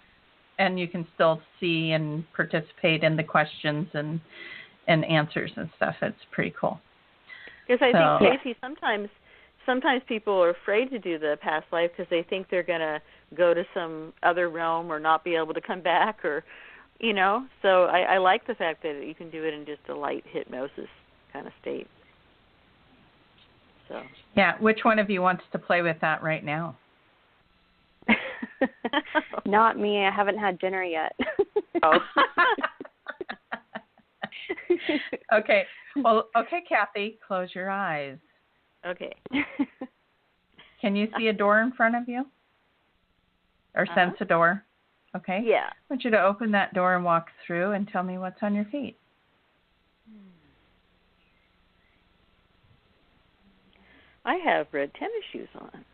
and you can still see and participate in the questions and answers and stuff. It's pretty cool. Because I think, Casey, sometimes people are afraid to do the past life because they think they're going to go to some other realm or not be able to come back, or, So I like the fact that you can do it in just a light hypnosis kind of state. So. Yeah, which one of you wants to play with that right now? Not me. I haven't had dinner yet. Oh. Okay. Well, okay, Kathy, close your eyes. Okay. Can you see a door in front of you? Or sense a door? Okay. Yeah. I want you to open that door and walk through and tell me what's on your feet. I have red tennis shoes on.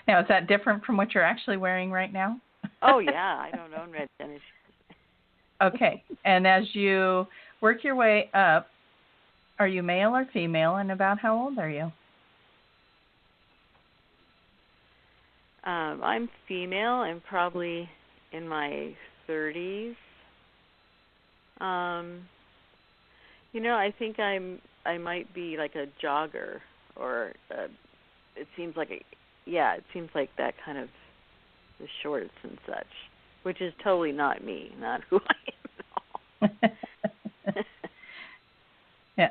Now, is that different from what you're actually wearing right now? Oh, yeah. I don't own red tennis shoes. Okay. And as you work your way up, are you male or female, and about how old are you? I'm female. I'm probably in my 30s. I think I might be like a jogger, or it seems like that kind of the shorts and such, which is totally not me, not who I am at all. Yeah.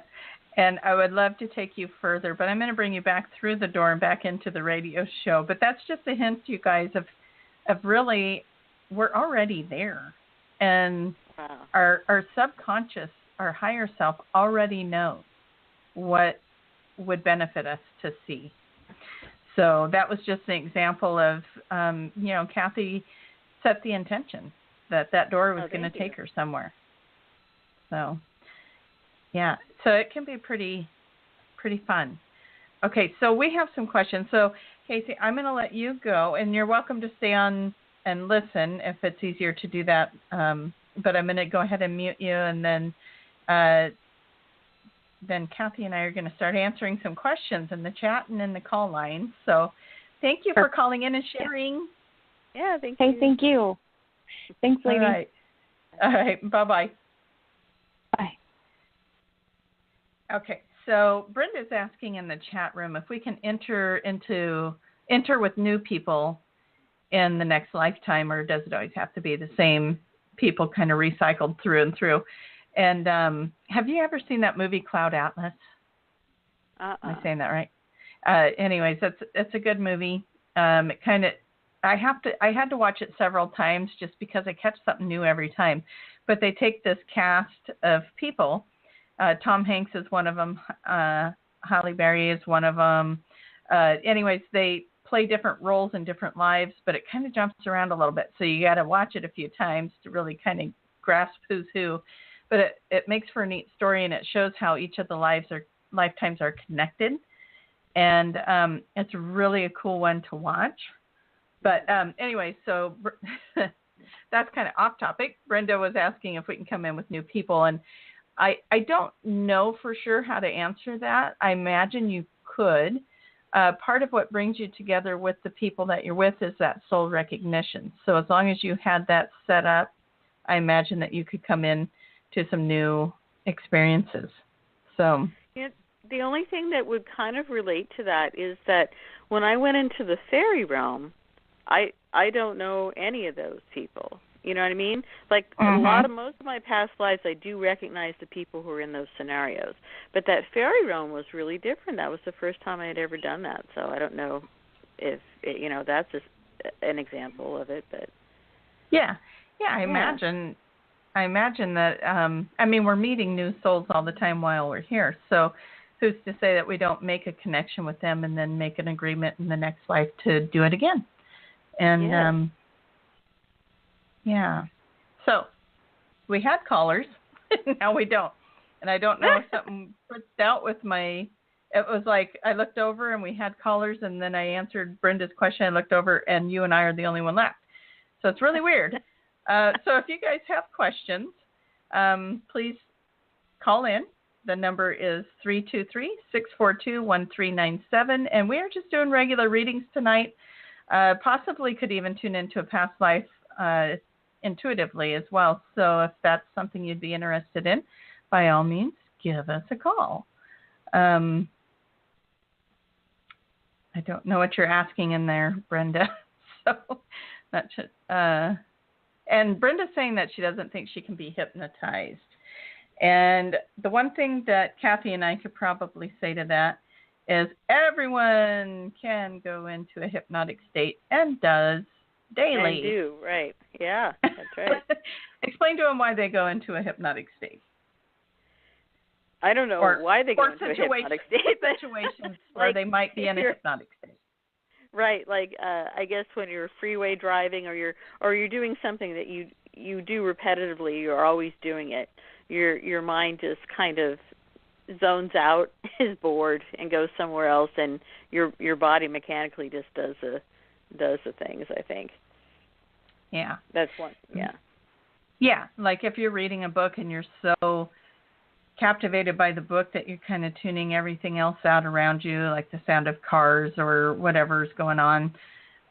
And I would love to take you further, but I'm going to bring you back through the door and back into the radio show. But that's just a hint, you guys, of really, we're already there. And our subconscious, our higher self already knows what would benefit us to see. So that was just an example of, Kathy set the intention that door was going to take her somewhere. So, yeah. So it can be pretty fun. Okay, so we have some questions. So, Casey, I'm going to let you go, and you're welcome to stay on and listen if it's easier to do that. But I'm going to go ahead and mute you, and then Kathy and I are going to start answering some questions in the chat and in the call line. So thank you for calling in and sharing. Yeah, thank you. Hey, thank you. Thanks, ladies. All right. Bye-bye. Bye. Okay, so Brenda's asking in the chat room if we can enter with new people in the next lifetime, or does it always have to be the same people kind of recycled through and through? And have you ever seen that movie Cloud Atlas? Am I saying that right? Anyways, it's a good movie. I had to watch it several times just because I catch something new every time. But they take this cast of people. Tom Hanks is one of them. Halle Berry is one of them. Anyways, they play different roles in different lives, but it kind of jumps around a little bit. So you got to watch it a few times to really kind of grasp who's who. But it makes for a neat story, and it shows how each of the lifetimes are connected. And it's really a cool one to watch. But anyway, so that's kind of off topic. Brenda was asking if we can come in with new people, and I don't know for sure how to answer that. I imagine you could. Part of what brings you together with the people that you're with is that soul recognition. So as long as you had that set up, I imagine that you could come in to some new experiences. So the only thing that would kind of relate to that is that when I went into the fairy realm, I don't know any of those people. You know what I mean? Like most of my past lives, I do recognize the people who are in those scenarios. But that fairy realm was really different. That was the first time I had ever done that. So I don't know if that's an example of it, but I imagine that we're meeting new souls all the time while we're here, so who's to say that we don't make a connection with them and then make an agreement in the next life to do it again? And so we had callers. Now we don't. And I don't know if something fritzed out with it was like I looked over and we had callers, and then I answered Brenda's question. I looked over and you and I are the only one left. So it's really weird. So if you guys have questions, please call in. The number is 323-642-1397. And we are just doing regular readings tonight. Possibly could even tune into a past life intuitively as well. So if that's something you'd be interested in, by all means, give us a call. I don't know what you're asking in there, Brenda. So that should, and Brenda's saying that she doesn't think she can be hypnotized. And the one thing that Kathy and I could probably say to that is everyone can go into a hypnotic state and does daily. And do, right. Yeah, that's right. Explain to them why they go into a hypnotic state. I don't know why they go into a hypnotic state. Situations where they might be in a hypnotic state. Right, like I guess when you're freeway driving or you're doing something that you do repetitively, you're always doing it. Your mind just kind of zones out, is bored, and goes somewhere else, and your body mechanically just does the things, I think. Yeah. That's one. Yeah. Yeah, like if you're reading a book and you're so captivated by the book that you're kind of tuning everything else out around you, like the sound of cars or whatever's going on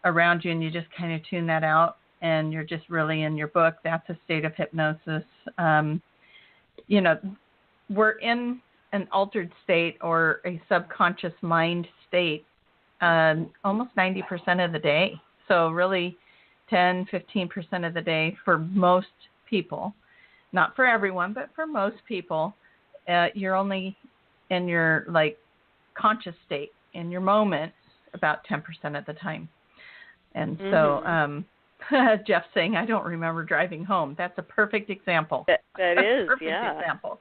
around you, and you just kind of tune that out and you're just really in your book, that's a state of hypnosis. We're in an altered state or a subconscious mind state almost 90% of the day. So really 10, 15% of the day for most people. Not for everyone, but for most people. You're only in your conscious state, in your moment, about 10% of the time. And so Jeff's saying, I don't remember driving home. That's a perfect example. That is, perfect yeah. example.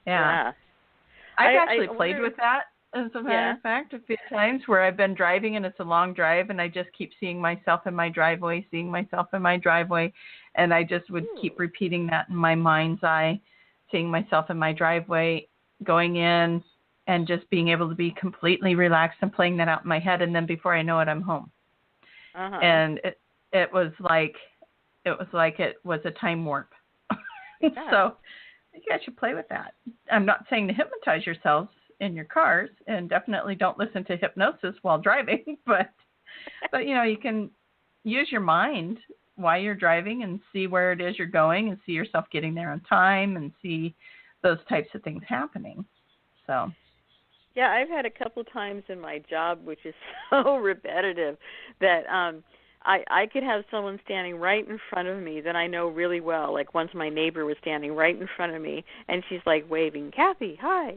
Yeah. I've actually played with that, as a matter of fact, a few times where I've been driving and it's a long drive and I just keep seeing myself in my driveway, and I just would keep repeating that in my mind's eye, seeing myself in my driveway, going in and just being able to be completely relaxed and playing that out in my head, and then before I know it, I'm home. And it was like it was a time warp. So you guys should play with that. I'm not saying to hypnotize yourselves in your cars, and definitely don't listen to hypnosis while driving, but you can use your mind while you're driving and see where it is you're going and see yourself getting there on time and see those types of things happening. So yeah, I've had a couple times in my job, which is so repetitive, that I could have someone standing right in front of me that I know really well. Like once my neighbor was standing right in front of me, and she's like waving, Kathy, hi.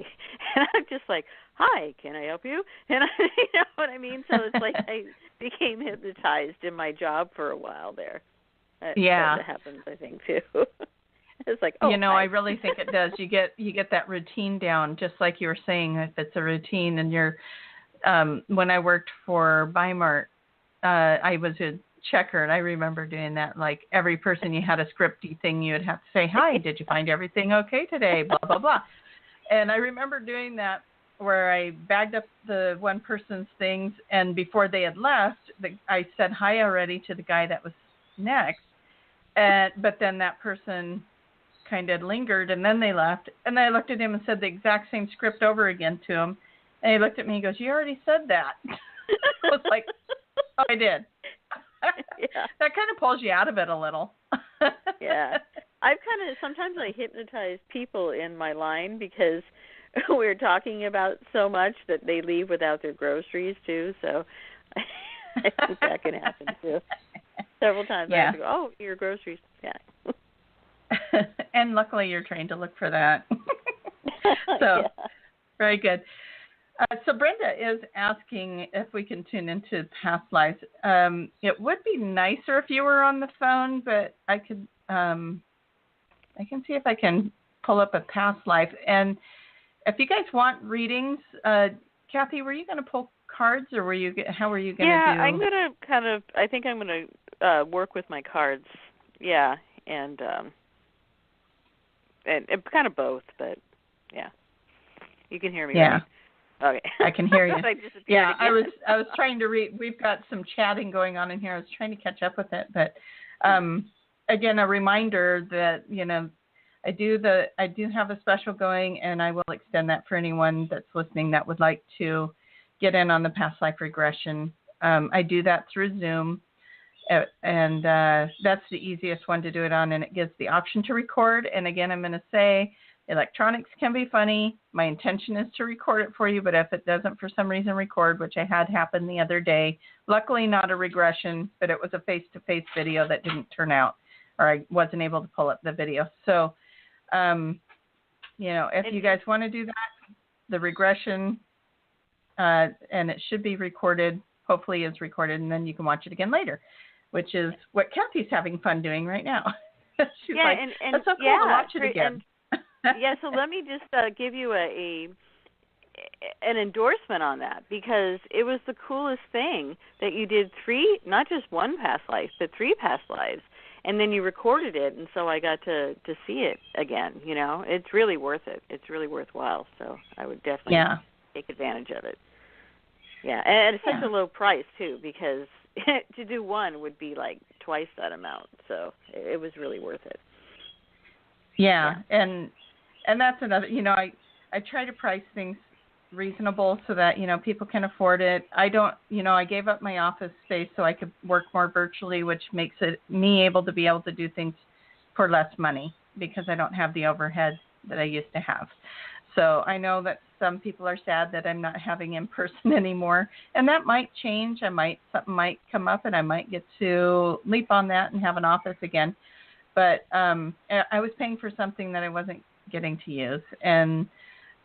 And I'm just like, hi, can I help you? And you know what I mean? So it's like I became hypnotized in my job for a while there. That happens, I think, too. It's like, hi. I really think it does. You get that routine down, just like you were saying, if it's a routine. And when I worked for Weimar, I was a checker, and I remember doing that. Like every person, you had a scripty thing you would have to say, hi, did you find everything okay today? Blah, blah, blah. And I remember doing that where I bagged up the one person's things, and before they had left, I said hi already to the guy that was next. But then that person kind of lingered, and then they left. And I looked at him and said the exact same script over again to him. And he looked at me and goes, you already said that. I was like, oh, I did. Yeah. That kind of pulls you out of it a little. Yeah. Sometimes I hypnotize people in my line because we're talking about so much that they leave without their groceries too. So I think that can happen too. Several times I have to go, oh, your groceries. Yeah. And luckily you're trained to look for that. So, very good. So Brenda is asking if we can tune into past lives. It would be nicer if you were on the phone, but I could. I can see if I can pull up a past life. And if you guys want readings, Kathy, were you going to pull cards, or how were you going to do? Yeah, I'm going to I think I'm going to work with my cards. Yeah, and kind of both, but yeah. You can hear me, yeah. Right? Okay. I can hear you. Yeah, I was trying to read. We've got some chatting going on in here. I was trying to catch up with it, but again, a reminder that I do have a special going, and I will extend that for anyone that's listening that would like to get in on the past life regression. I do that through Zoom, and that's the easiest one to do it on, and it gives the option to record. And again, I'm going to say electronics can be funny. My intention is to record it for you, but if it doesn't for some reason record, which I had happen the other day, luckily not a regression, but it was a face-to-face video that didn't turn out, or I wasn't able to pull up the video. So, if you guys want to do that, the regression, and it should be recorded, hopefully is recorded, and then you can watch it again later, which is what Kathy's having fun doing right now. She's like, that's so cool to watch it again. Yeah, so let me just give you an endorsement on that, because it was the coolest thing that you did not just one past life, but 3 past lives, and then you recorded it, and so I got to see it again. It's really worth it. It's really worthwhile. So I would definitely take advantage of it. Yeah, and it's such a low price too, because to do one would be like twice that amount. So it was really worth it. Yeah. And that's another, I try to price things reasonable so that, people can afford it. I don't, I gave up my office space so I could work more virtually, which makes me able to do things for less money, because I don't have the overhead that I used to have. So I know that some people are sad that I'm not having in person anymore, and that might change. Something might come up, and I might get to leap on that and have an office again. But I was paying for something that I wasn't getting to use, and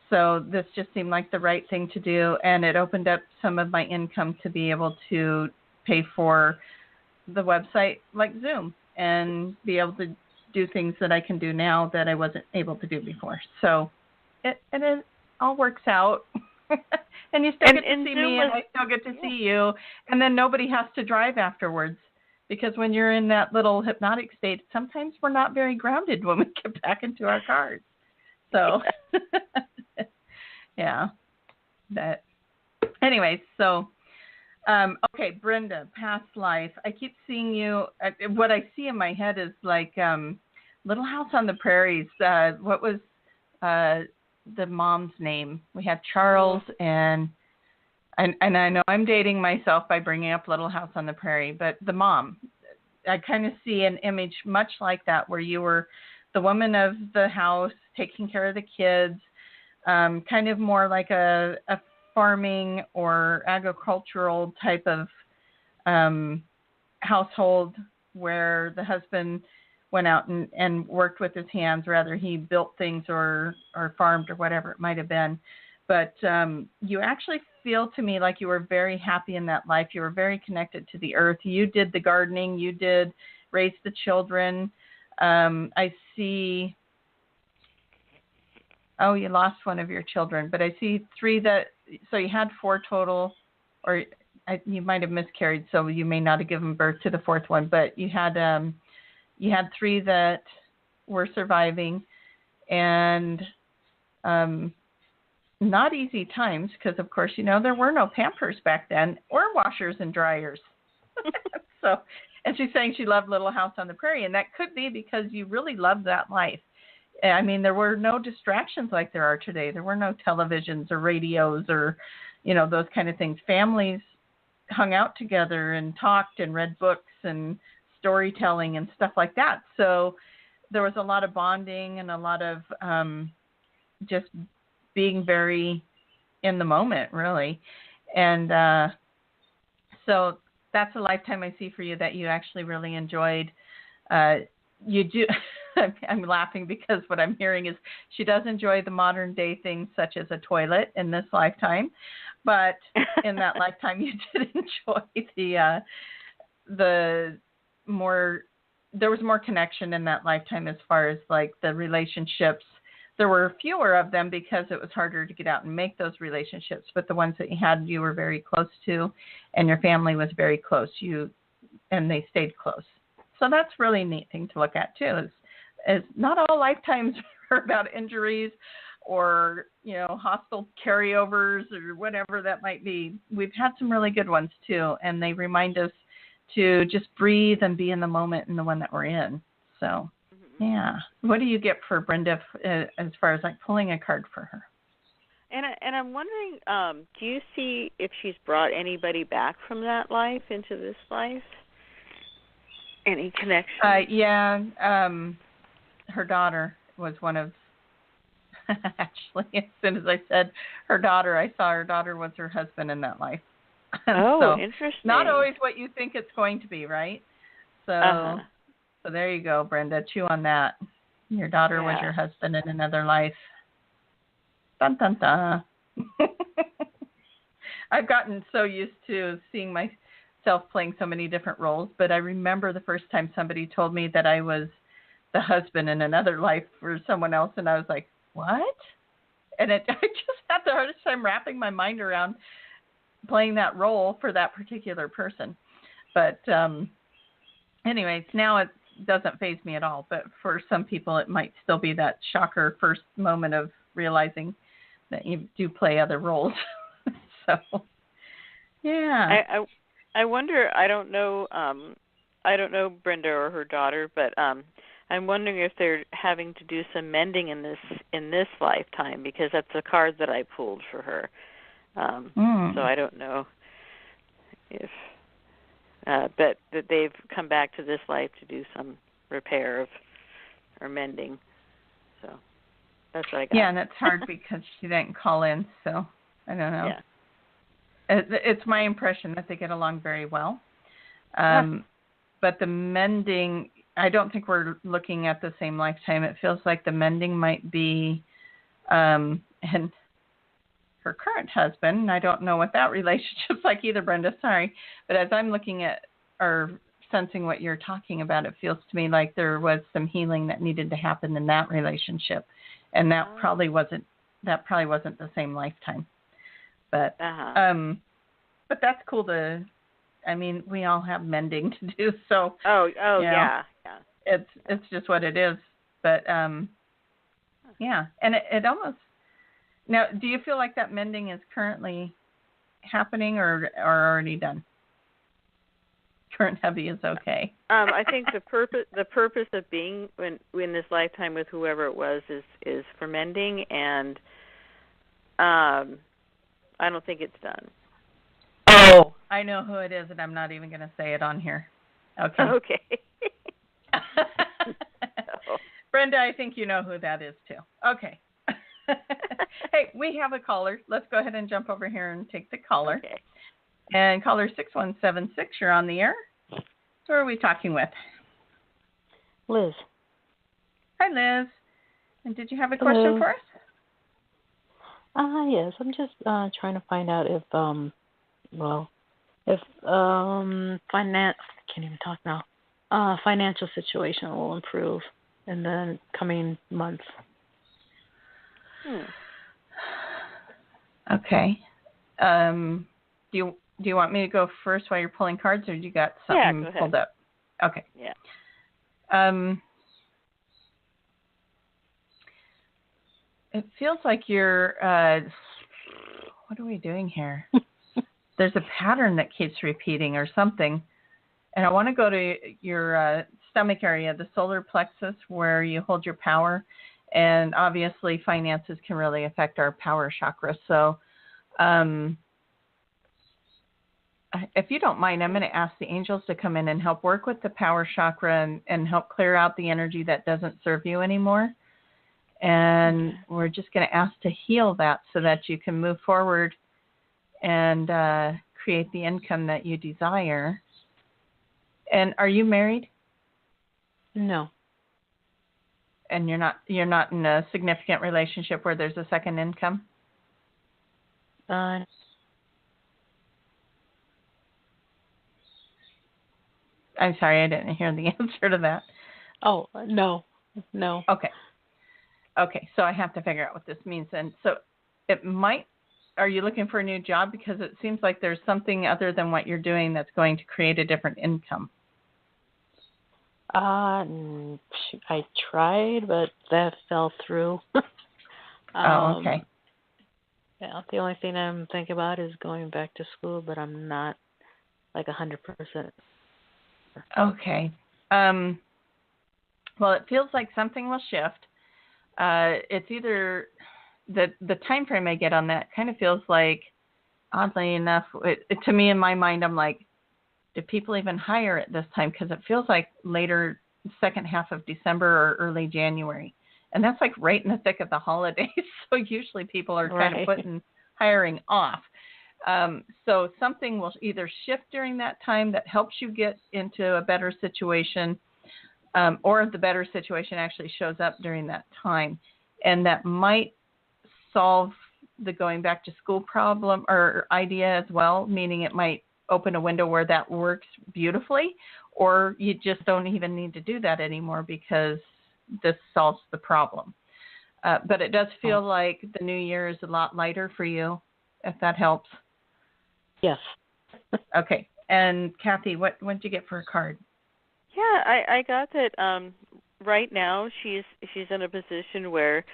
so this just seemed like the right thing to do, and it opened up some of my income to be able to pay for the website like Zoom and be able to do things that I can do now that I wasn't able to do before. So it all works out. And you still get to see me, and I still get to see you, and then nobody has to drive afterwards. Because when you're in that little hypnotic state, sometimes we're not very grounded when we get back into our cars. So, yeah. Anyways, so, okay, Brenda, past life. I keep seeing you. What I see in my head is like Little House on the Prairies. What was the mom's name? We had Charles and I know I'm dating myself by bringing up Little House on the Prairie, but the mom, I kind of see an image much like that, where you were the woman of the house, taking care of the kids, kind of more like a farming or agricultural type of household, where the husband went out and worked with his hands, rather he built things or farmed or whatever it might have been. But you actually feel to me like you were very happy in that life. You were very connected to the earth. You did the gardening. You did raise the children. I see, you lost one of your children, but I see 3 so you had 4 total, or you might have miscarried, so you may not have given birth to the 4th one, but you had 3 that were surviving, and not easy times, because of course, there were no Pampers back then, or washers and dryers. So, and she's saying she loved Little House on the Prairie, and that could be because you really loved that life. I mean, there were no distractions like there are today. There were no televisions or radios or, those kind of things. Families hung out together and talked and read books and storytelling and stuff like that. So there was a lot of bonding and a lot of just being very in the moment, really. And so that's a lifetime I see for you that you actually really enjoyed. You do. I'm laughing because what I'm hearing is she does enjoy the modern day things such as a toilet in this lifetime, but in that lifetime you did enjoy the more, there was more connection in that lifetime as far as like the relationships. There were fewer of them because it was harder to get out and make those relationships, but the ones that you had, you were very close to, and your family was very close. And they stayed close. So that's really a neat thing to look at too. Is not all lifetimes are about injuries or hostile carryovers or whatever that might be. We've had some really good ones too, and they remind us to just breathe and be in the moment in the one that we're in. So. Yeah. What do you get for Brenda as far as like pulling a card for her? And I'm wondering, do you see if she's brought anybody back from that life into this life? Any connection? Yeah. Her daughter was one of. Actually, as soon as I said her daughter, I saw her daughter was her husband in that life. Oh, so, interesting. Not always what you think it's going to be, right? So. So there you go, Brenda. Chew on that. Your daughter was your husband in another life. Dun, dun, dun. I've gotten so used to seeing myself playing so many different roles, but I remember the first time somebody told me that I was the husband in another life for someone else, and I was like, what? And I just had the hardest time wrapping my mind around playing that role for that particular person. But anyways, now it doesn't faze me at all, but for some people it might still be that shocker first moment of realizing that you do play other roles. So yeah, I wonder, I don't know Brenda or her daughter, but I'm wondering if they're having to do some mending in this lifetime, because that's the card that I pulled for her. So I don't know if but that they've come back to this life to do some repair or mending. So that's what I got. Yeah, and it's hard because she didn't call in, so I don't know. Yeah. It's my impression that they get along very well. But the mending, I don't think we're looking at the same lifetime. It feels like the mending might be and her current husband, and I don't know what that relationship's like either, Brenda, sorry. But as I'm looking at or sensing what you're talking about, it feels to me like there was some healing that needed to happen in that relationship. And that probably wasn't the same lifetime. But but that's cool we all have mending to do, so yeah. It's just what it is. But yeah. And it almost. Now, do you feel like that mending is currently happening or already done? Current hubby is okay. I think the purpose of being in this lifetime with whoever it was is for mending, and I don't think it's done. Oh, I know who it is, and I'm not even going to say it on here. Okay. Okay. Brenda, I think you know who that is too. Okay. Hey, we have a caller. Let's go ahead and jump over here and take the caller. Okay. And caller 6176, you're on the air. Who are we talking with? Liz. Hi, Liz. And did you have a question for us? Yes. I'm just trying to find out if can't even talk now. Financial situation will improve in the coming months. Okay. Do you want me to go first while you're pulling cards, or do you got something pulled up? Okay. Yeah. It feels like you're. What are we doing here? There's a pattern that keeps repeating, or something. And I want to go to your stomach area, the solar plexus, where you hold your power. And obviously, finances can really affect our power chakra. So, if you don't mind, I'm going to ask the angels to come in and help work with the power chakra and help clear out the energy that doesn't serve you anymore. And we're just going to ask to heal that so that you can move forward and create the income that you desire. And are you married? No. And you're not in a significant relationship where there's a second income? Uh, I'm sorry, I didn't hear the answer to that. oh, no. Okay, so I have to figure out what this means. And so it might, are you looking for a new job? Because it seems like there's something other than what you're doing that's going to create a different income. I tried, but that fell through. Okay. Yeah, the only thing I'm thinking about is going back to school, but I'm not like 100%. Okay. Well, it feels like something will shift. It's either the time frame I get on that kind of feels like, oddly enough, to me in my mind, I'm like, do people even hire at this time? Because it feels like later second half of December or early January. And that's like right in the thick of the holidays. So usually people are kind of putting hiring off. So something will either shift during that time that helps you get into a better situation, or if the better situation actually shows up during that time. And that might solve the going back to school problem or idea as well, meaning it might open a window where that works beautifully, or you just don't even need to do that anymore because this solves the problem. But it does feel like the new year is a lot lighter for you, if that helps. Yes. Okay. And Kathy, what did you get for a card? Yeah, I got that. Right now, she's in a position where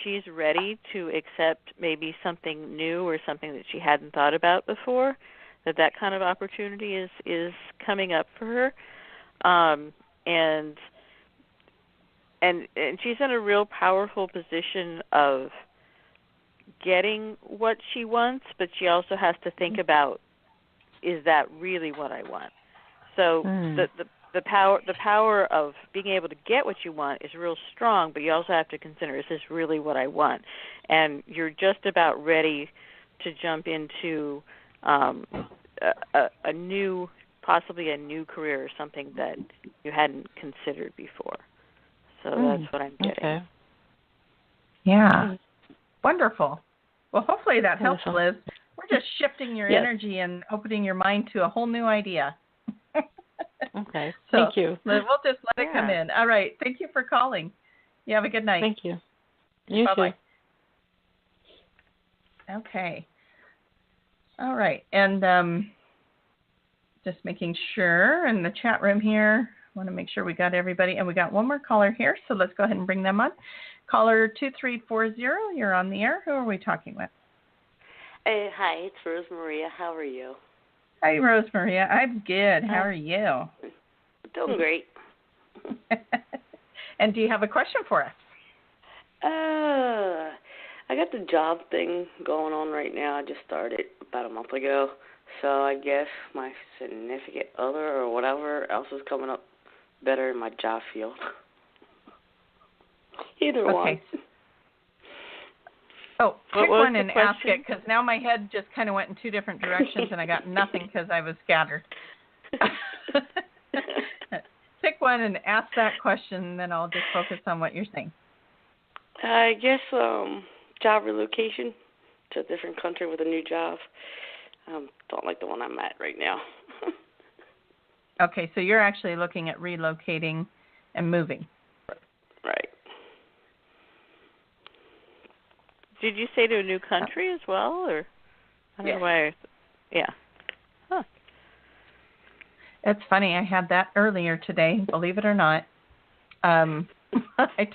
she's ready to accept maybe something new or something that she hadn't thought about before. That kind of opportunity is coming up for her, and she's in a real powerful position of getting what she wants, but she also has to think about, is that really what I want? So the power of being able to get what you want is real strong, but you also have to consider, is this really what I want? And you're just about ready to jump into a new, possibly a new career or something that you hadn't considered before. So that's what I'm getting. Okay. Yeah. Wonderful. Well, hopefully that helps, Liz. We're just shifting your energy and opening your mind to a whole new idea. Okay. So, thank you. Liz, we'll just let it come in. All right. Thank you for calling. You have a good night. Thank you. You Bye-bye. too. Okay. All right. And just making sure in the chat room here, I want to make sure we got everybody. And we got one more caller here, so let's go ahead and bring them on. Caller 2340, you're on the air. Who are we talking with? Hey, hi, it's Rose Maria. How are you? Hi, Rose Maria. I'm good. How are you? Doing great. And do you have a question for us? I got the job thing going on right now. I just started about a month ago. So I guess my significant other or whatever else is coming up better in my job field. Either one. Oh, pick one and ask it, because now my head just kind of went in two different directions and I got nothing because I was scattered. Pick one and ask that question, and then I'll just focus on what you're saying. I guess job relocation to a different country with a new job. Don't like the one I'm at right now. Okay, so you're actually looking at relocating and moving. Right. Did you say to a new country as well, or? I don't know why. Yeah. Huh. It's funny. I had that earlier today, believe it or not. I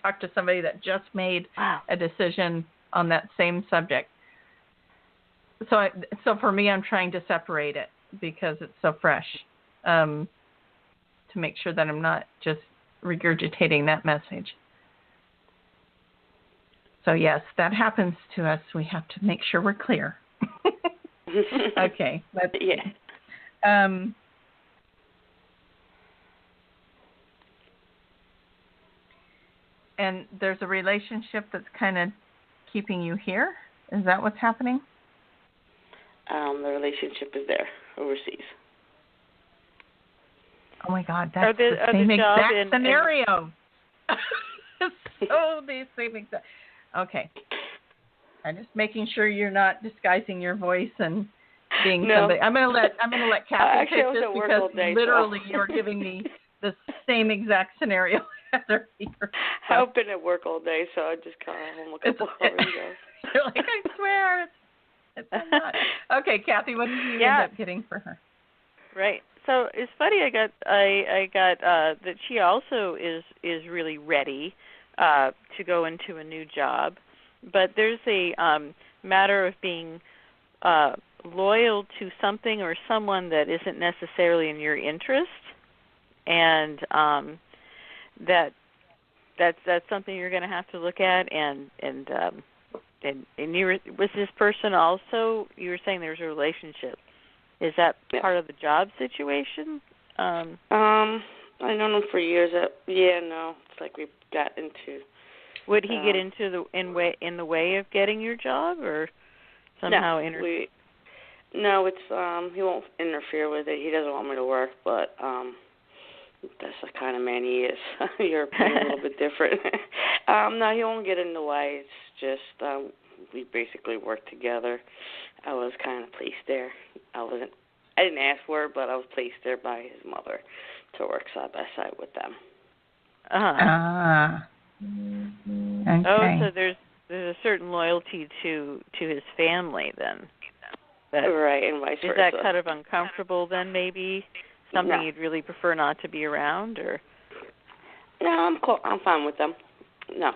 talked to somebody that just made a decision on that same subject. So for me, I'm trying to separate it because it's so fresh, to make sure that I'm not just regurgitating that message. So yes, that happens to us. We have to make sure we're clear. Okay. And there's a relationship that's kind of keeping you here? Is that what's happening? The relationship is there, overseas. Oh, my God. That's the same exact scenario. So the same exact. Okay. I'm just making sure you're not disguising your voice and being somebody. I'm gonna let Kathy take this because literally you're giving me the same exact scenario as her here. I've been at work all day, so I just got home a couple hours ago. You're like, I swear it's not. Okay, Kathy, what did you end up getting for her? Right. So it's funny. I got that she also is really ready to go into a new job, but there's a matter of being loyal to something or someone that isn't necessarily in your interest, and that's something you're going to have to look at. And was this person also? You were saying there's a relationship. Is that part of the job situation? I known him for years. It's like we got into. Would he get into in the way of getting your job, or somehow No, it's he won't interfere with it. He doesn't want me to work, but that's the kind of man he is. European, a little bit different. No, he won't get in the way. It's just we basically work together. I was kind of placed there. I didn't ask for it, but I was placed there by his mother to work side by side with them. Okay. Oh, so there's a certain loyalty to his family then. Right, and vice versa. Is that kind of uncomfortable then, maybe? Something you'd really prefer not to be around, or? No, I'm cool. I'm fine with them. No.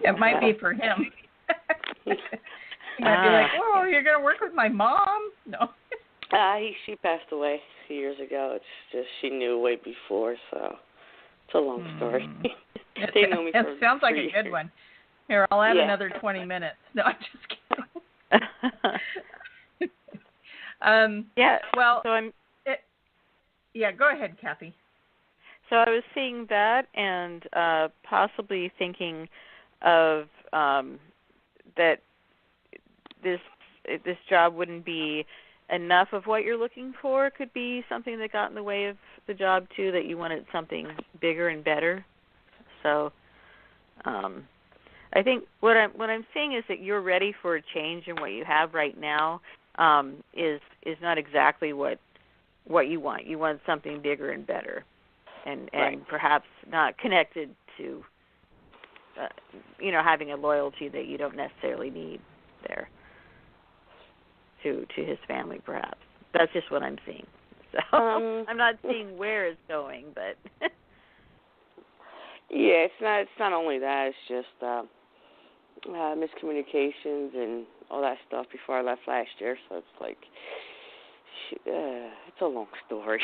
It might be for him. He might be like, "Oh, you're gonna work with my mom?" No. She passed away a few years ago. It's just she knew way before, so it's a long story. They know me for it sounds like a good years. one. Here, I'll add another 20 minutes. No, I'm just kidding. Yeah. Well. So go ahead, Kathy. So I was seeing that and possibly thinking of that this job wouldn't be enough of what you're looking for. It could be something that got in the way of the job too, that you wanted something bigger and better. So I think what I'm seeing is that you're ready for a change, and what you have right now is not exactly what you want. You want something bigger and better, and perhaps not connected to having a loyalty that you don't necessarily need there to his family. Perhaps that's just what I'm seeing. So I'm not seeing where it's going, but yeah, it's not only that. It's just miscommunications and all that stuff before I left last year. So it's like. It's a long story.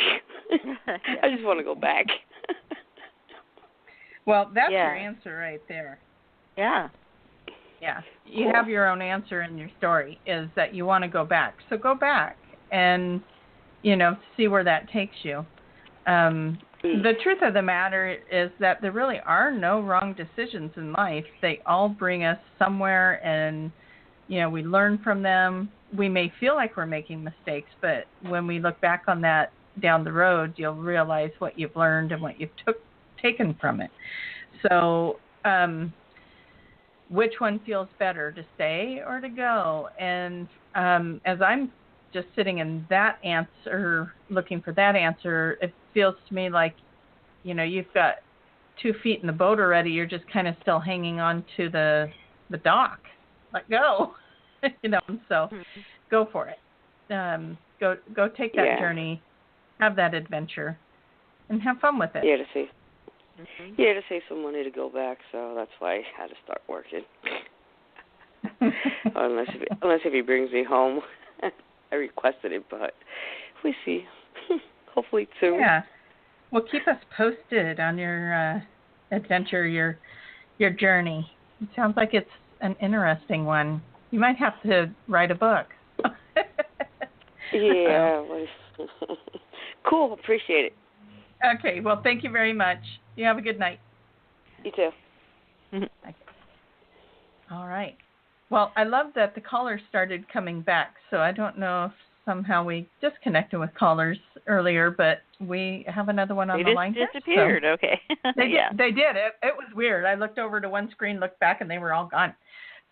I just want to go back. Well, that's your answer right there. Yeah. Yeah. You have your own answer in your story, is that you want to go back. So go back and, see where that takes you. The truth of the matter is that there really are no wrong decisions in life. They all bring us somewhere, and, we learn from them. We may feel like we're making mistakes, but when we look back on that down the road, you'll realize what you've learned and what you've taken from it. So which one feels better, to stay or to go? And as I'm just sitting in that answer, looking for that answer, it feels to me like, you've got 2 feet in the boat already. You're just kind of still hanging on to the dock. Let go. So go for it. Go take that journey, have that adventure, and have fun with it. Yeah, to save some money to go back, so that's why I had to start working. unless if he brings me home. I requested it, but we see. Hopefully soon. Yeah. Well, keep us posted on your adventure, your journey. It sounds like it's an interesting one. You might have to write a book. Yeah. Cool. Appreciate it. Okay. Well, thank you very much. You have a good night. You too. Okay. All right. Well, I love that the callers started coming back, so I don't know if somehow we disconnected with callers. earlier, but we have another one on the line. They just disappeared. So okay. They yeah. did. They did. It was weird. I looked over to one screen, looked back, and they were all gone.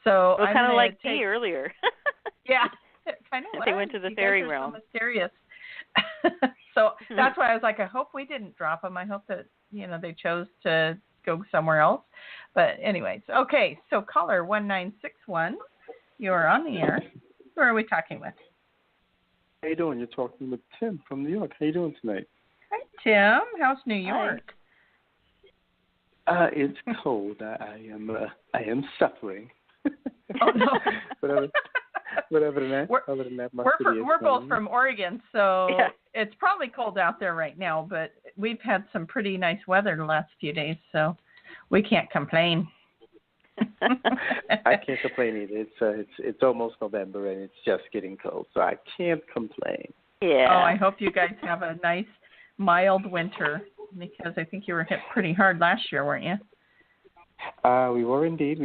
So well, I'm kind of like me earlier. Yeah, kind of. They went to the fairy realm. So mysterious. So that's why I was like, I hope we didn't drop them. I hope that they chose to go somewhere else. But anyways, okay. So caller 1961, you are on the air. Who are we talking with? How you doing? You're talking with Tim from New York. How you doing tonight? Hi, Tim. How's New York? It's cold. I am suffering. Oh no. but other than that, we're both from Oregon, so it's probably cold out there right now. But we've had some pretty nice weather the last few days, so we can't complain. I can't complain either. It's almost November and it's just getting cold, so I can't complain. Yeah. Oh, I hope you guys have a nice mild winter, because I think you were hit pretty hard last year, weren't you? We were indeed.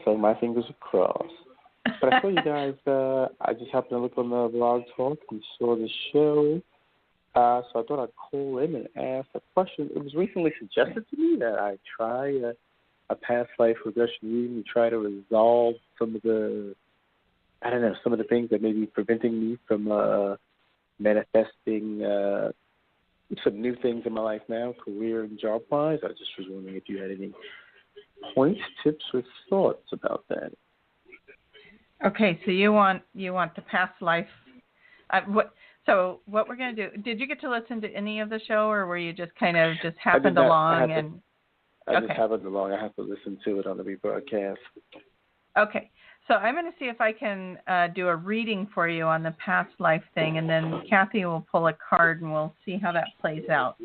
So my fingers are crossed. But I saw you guys. I just happened to look on the Blog Talk and saw the show. So I thought I'd call in and ask a question. It was recently suggested to me that I try a past life regression reading to try to resolve some of the things that may be preventing me from manifesting some new things in my life now, career and job-wise. I just was wondering if you had any points, tips, or thoughts about that. Okay, so you want the past life. So what we're going to do? Did you get to listen to any of the show, or were you just kind of happened along? I just happened along. I have to listen to it on the rebroadcast. Okay. So I'm going to see if I can do a reading for you on the past life thing, and then Kathy will pull a card, and we'll see how that plays out.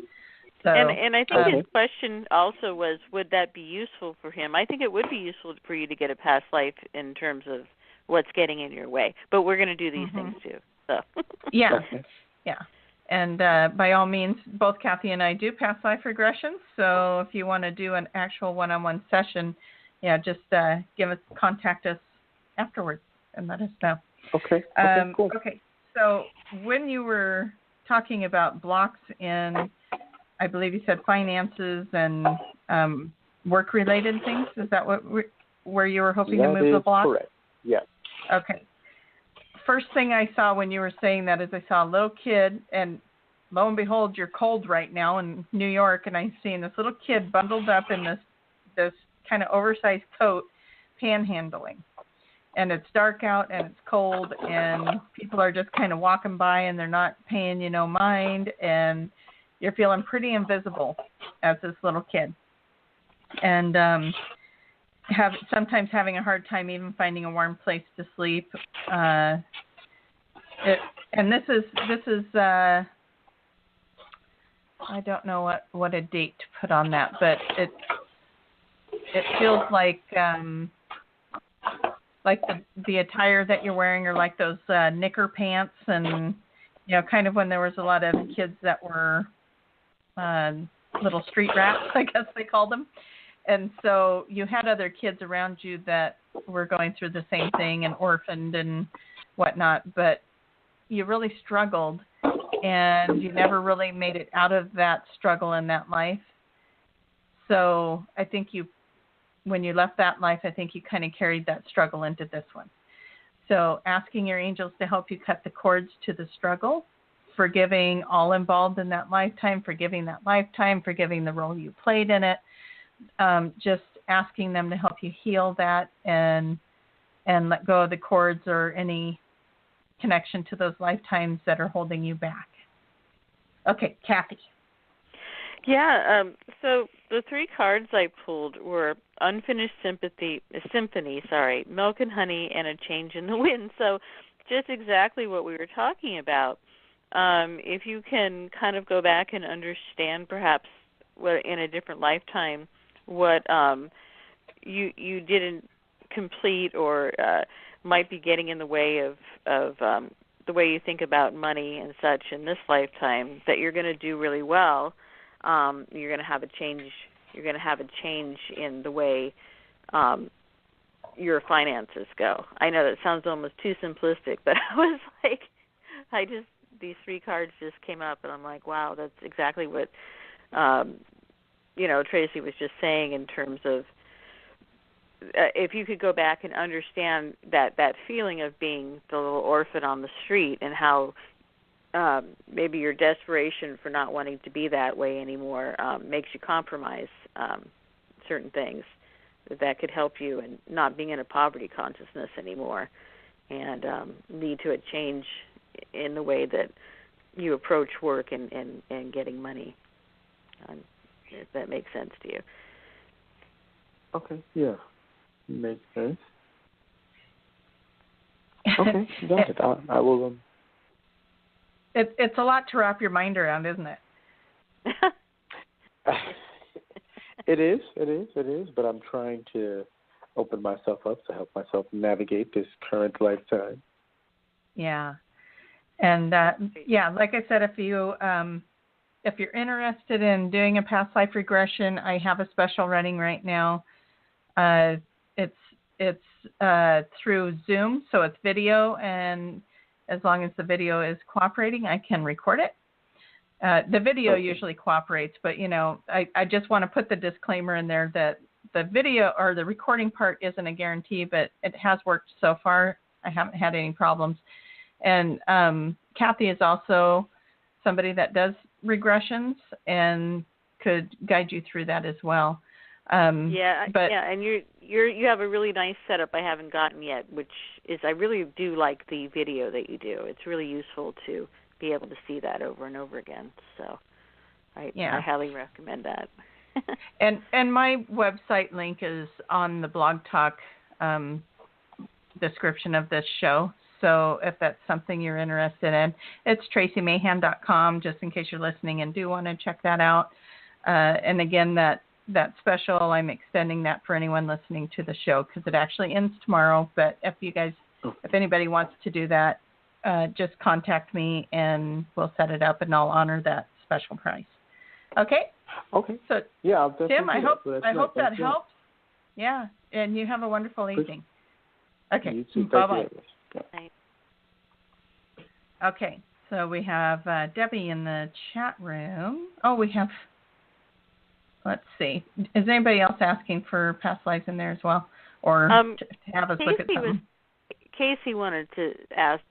So, and I think his question also was, would that be useful for him? I think it would be useful for you to get a past life in terms of what's getting in your way. But we're going to do these things too. So. Yeah. Yeah. And by all means, both Kathy and I do past life regressions. So if you want to do an actual one-on-one session, just contact us afterwards and let us know. Okay. Cool. Okay. So when you were talking about blocks in, I believe you said finances and work-related things, is that where you were hoping to move the block? Correct. Yeah. Okay. First thing I saw when you were saying that is I saw a little kid, and lo and behold, you're cold right now in New York, and I'm seeing this little kid bundled up in this kind of oversized coat, panhandling. And it's dark out, and it's cold, and people are just kind of walking by, and they're not paying you no mind, and you're feeling pretty invisible as this little kid. And sometimes having a hard time even finding a warm place to sleep. And this is I don't know what a date to put on that, but it feels like the attire that you're wearing, or like those knicker pants, and kind of when there was a lot of kids that were little street rats, I guess they called them. And so you had other kids around you that were going through the same thing and orphaned and whatnot, but you really struggled, and you never really made it out of that struggle in that life. So I think when you left that life, I think you kind of carried that struggle into this one. So asking your angels to help you cut the cords to the struggle, forgiving all involved in that lifetime, forgiving the role you played in it. Just asking them to help you heal that and let go of the cords or any connection to those lifetimes that are holding you back. Okay, Kathy. Yeah, so the three cards I pulled were Unfinished Symphony, Milk and Honey, and A Change in the Wind. So just exactly what we were talking about. If you can kind of go back and understand perhaps what in a different lifetime what you didn't complete or might be getting in the way of the way you think about money and such in this lifetime, that you're going to do really well. You're going to have a change. You're going to have a change in the way your finances go. I know that sounds almost too simplistic, but I was like, these 3 cards just came up, and I'm like, wow, that's exactly what Tracie was just saying in terms of if you could go back and understand that feeling of being the little orphan on the street and how maybe your desperation for not wanting to be that way anymore makes you compromise certain things that could help you in not being in a poverty consciousness anymore and lead to a change in the way that you approach work and getting money, if that makes sense to you. Okay, yeah. Makes sense. Okay, got it. I will. It's a lot to wrap your mind around, isn't it? It is. But I'm trying to open myself up to help myself navigate this current lifetime. Yeah, and like I said, if you're interested in doing a past life regression, I have a special running right now. It's through Zoom, so it's video, and as long as the video is cooperating, I can record it. The video usually cooperates, but I just want to put the disclaimer in there that the video or the recording part isn't a guarantee, but it has worked so far. I haven't had any problems. And Kathy is also somebody that does regressions and could guide you through that as well. And you have a really nice setup I haven't gotten yet, which is I really do like the video that you do. It's really useful to be able to see that over and over again. So I highly recommend that. and my website link is on the Blog Talk description of this show. So if that's something you're interested in, it's traciemahan.com, just in case you're listening and do want to check that out. And again, that special, I'm extending that for anyone listening to the show because it actually ends tomorrow. But if anybody wants to do that, just contact me and we'll set it up and I'll honor that special price. Okay? Okay. So, yeah, I'll definitely Tim, I hope that helps. Yeah, and you have a wonderful evening. Okay. You too. Bye-bye. Bye. Okay, so we have Debbie in the chat room. Oh, let's see. Is anybody else asking for past lives in there as well? Or to have us look at something? Casey wanted to ask,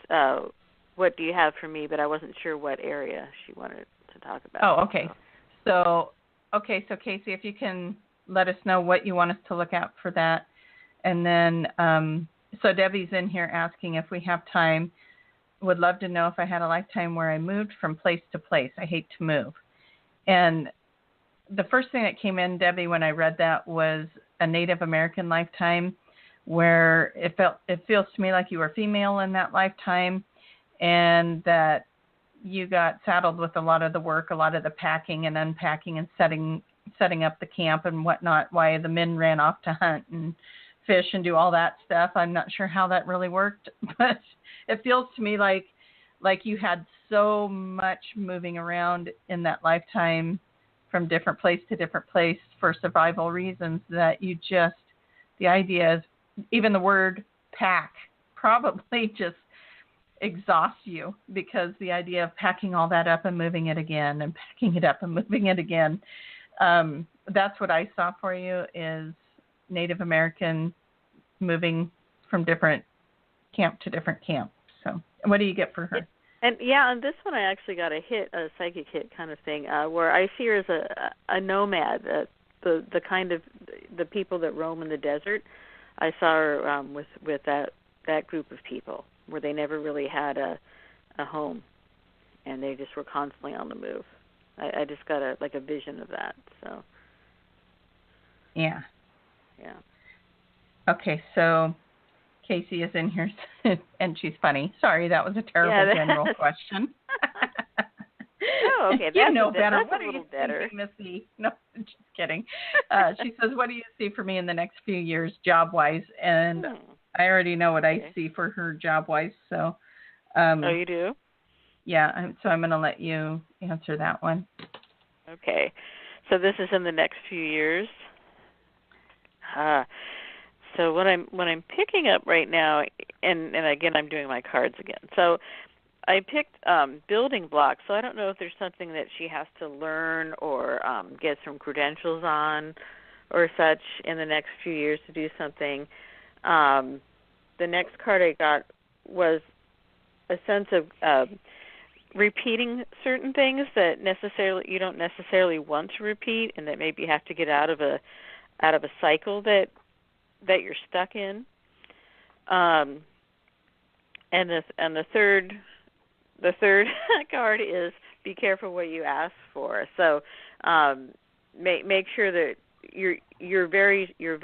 what do you have for me, but I wasn't sure what area she wanted to talk about. Oh, okay. So Casey, if you can let us know what you want us to look at for that. And then, so Debbie's in here asking if we have time. Would love to know if I had a lifetime where I moved from place to place. I hate to move. And the first thing that came in, Debbie, when I read that was a Native American lifetime where it feels to me like you were female in that lifetime and that you got saddled with a lot of the work, a lot of the packing and unpacking and setting up the camp and whatnot, why the men ran off to hunt and fish and do all that stuff. I'm not sure how that really worked, but it feels to me like you had so much moving around in that lifetime from different place to different place for survival reasons that the idea is, even the word pack probably just exhausts you because the idea of packing all that up and moving it again and packing it up and moving it again. That's what I saw for you is Native American moving from different camp to different camp. So what do you get for her? And on this one I actually got a psychic hit kind of thing, where I see her as a nomad, the kind of the people that roam in the desert. I saw her with that group of people where they never really had a home, and they just were constantly on the move. I just got a vision of that. So. Yeah. Yeah. Okay, so Casey is in here, and she's funny. Sorry, that was a terrible general question. Oh, okay. That's better. That's what a are little you better. thinking, Missy? No, just kidding. She says, what do you see for me in the next few years job-wise? And I already know what I see for her job-wise. So, oh, you do? Yeah, so I'm going to let you answer that one. Okay. So this is in the next few years. So what I'm picking up right now, and again I'm doing my cards again. So I picked building blocks, so I don't know if there's something that she has to learn or get some credentials on or such in the next few years to do something. The next card I got was a sense of repeating certain things that you don't necessarily want to repeat, and that maybe you have to get out of a cycle that you're stuck in. And the third card is be careful what you ask for. So make sure that you're very you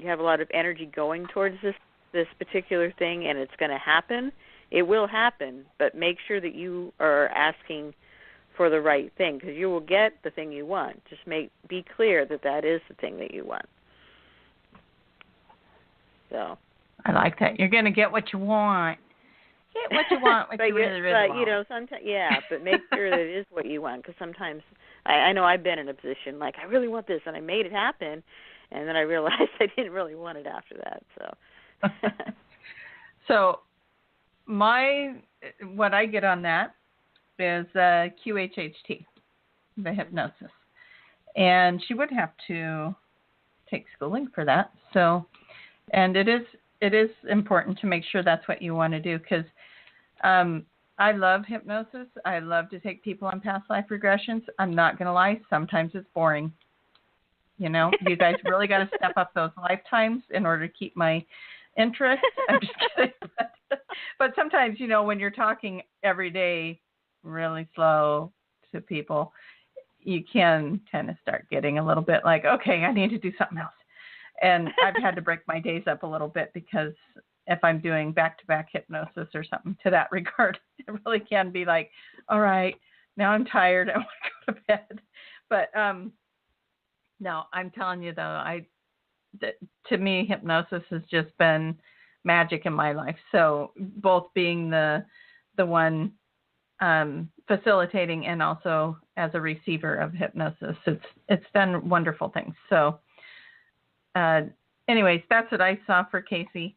have a lot of energy going towards this particular thing, and it's going to happen. It will happen, but make sure that you are asking for the right thing, because you will get the thing you want. Just be clear that is the thing that you want. So I like that. You're going to get what you want. Get what you want, what you really want. You know, sometimes, but make sure that it is what you want, because sometimes I know I've been in a position like I really want this, and I made it happen, and then I realized I didn't really want it after that. So, so what I get on that is QHHT, the hypnosis, and she would have to take schooling for that. So, and it is important to make sure that's what you want to do, because I love hypnosis. I love to take people on past life regressions. I'm not going to lie. Sometimes it's boring. You know, you guys really got to step up those lifetimes in order to keep my interest. I'm just kidding. But sometimes, you know, when you're talking every day really slow to people, you can kind of start getting a little bit like, okay, I need to do something else. And I've had to break my days up a little bit, because if I'm doing back-to-back hypnosis or something to that regard, it really can be like, all right, now I'm tired, I want to go to bed. But no, I'm telling you though, to me, hypnosis has just been magic in my life. So both being the one facilitating and also as a receiver of hypnosis, it's done wonderful things. So anyways, that's what I saw for Casey.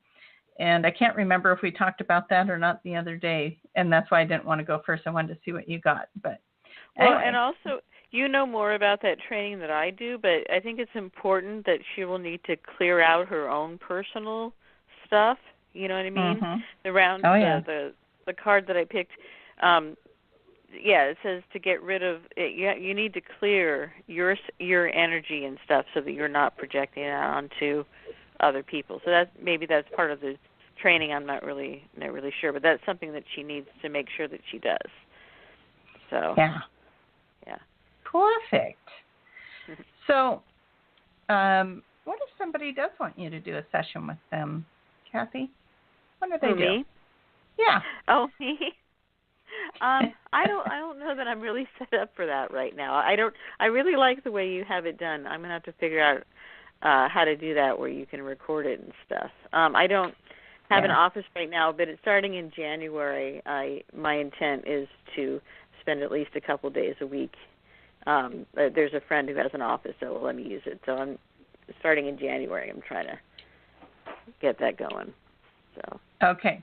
And I can't remember if we talked about that or not the other day. And that's why I didn't want to go first. I wanted to see what you got. But anyway. Well, and also, you know more about that training than I do, but I think it's important that she will need to clear out her own personal stuff. You know what I mean? Mm-hmm. The card that I picked, it says to get rid of it. You need to clear your energy and stuff so that you're not projecting it onto other people. So that's part of the training. I'm not really sure, but that's something that she needs to make sure that she does. So yeah. Perfect. So, what if somebody does want you to do a session with them, Kathy? What do they do? Me? Yeah. Oh, me? I don't know that I'm really set up for that right now. I really like the way you have it done. I'm gonna have to figure out how to do that where you can record it and stuff. I don't have an office right now, but it's starting in January. My intent is to spend at least a couple days a week. There's a friend who has an office that will let me use it. So I'm starting in January. I'm trying to get that going. So okay.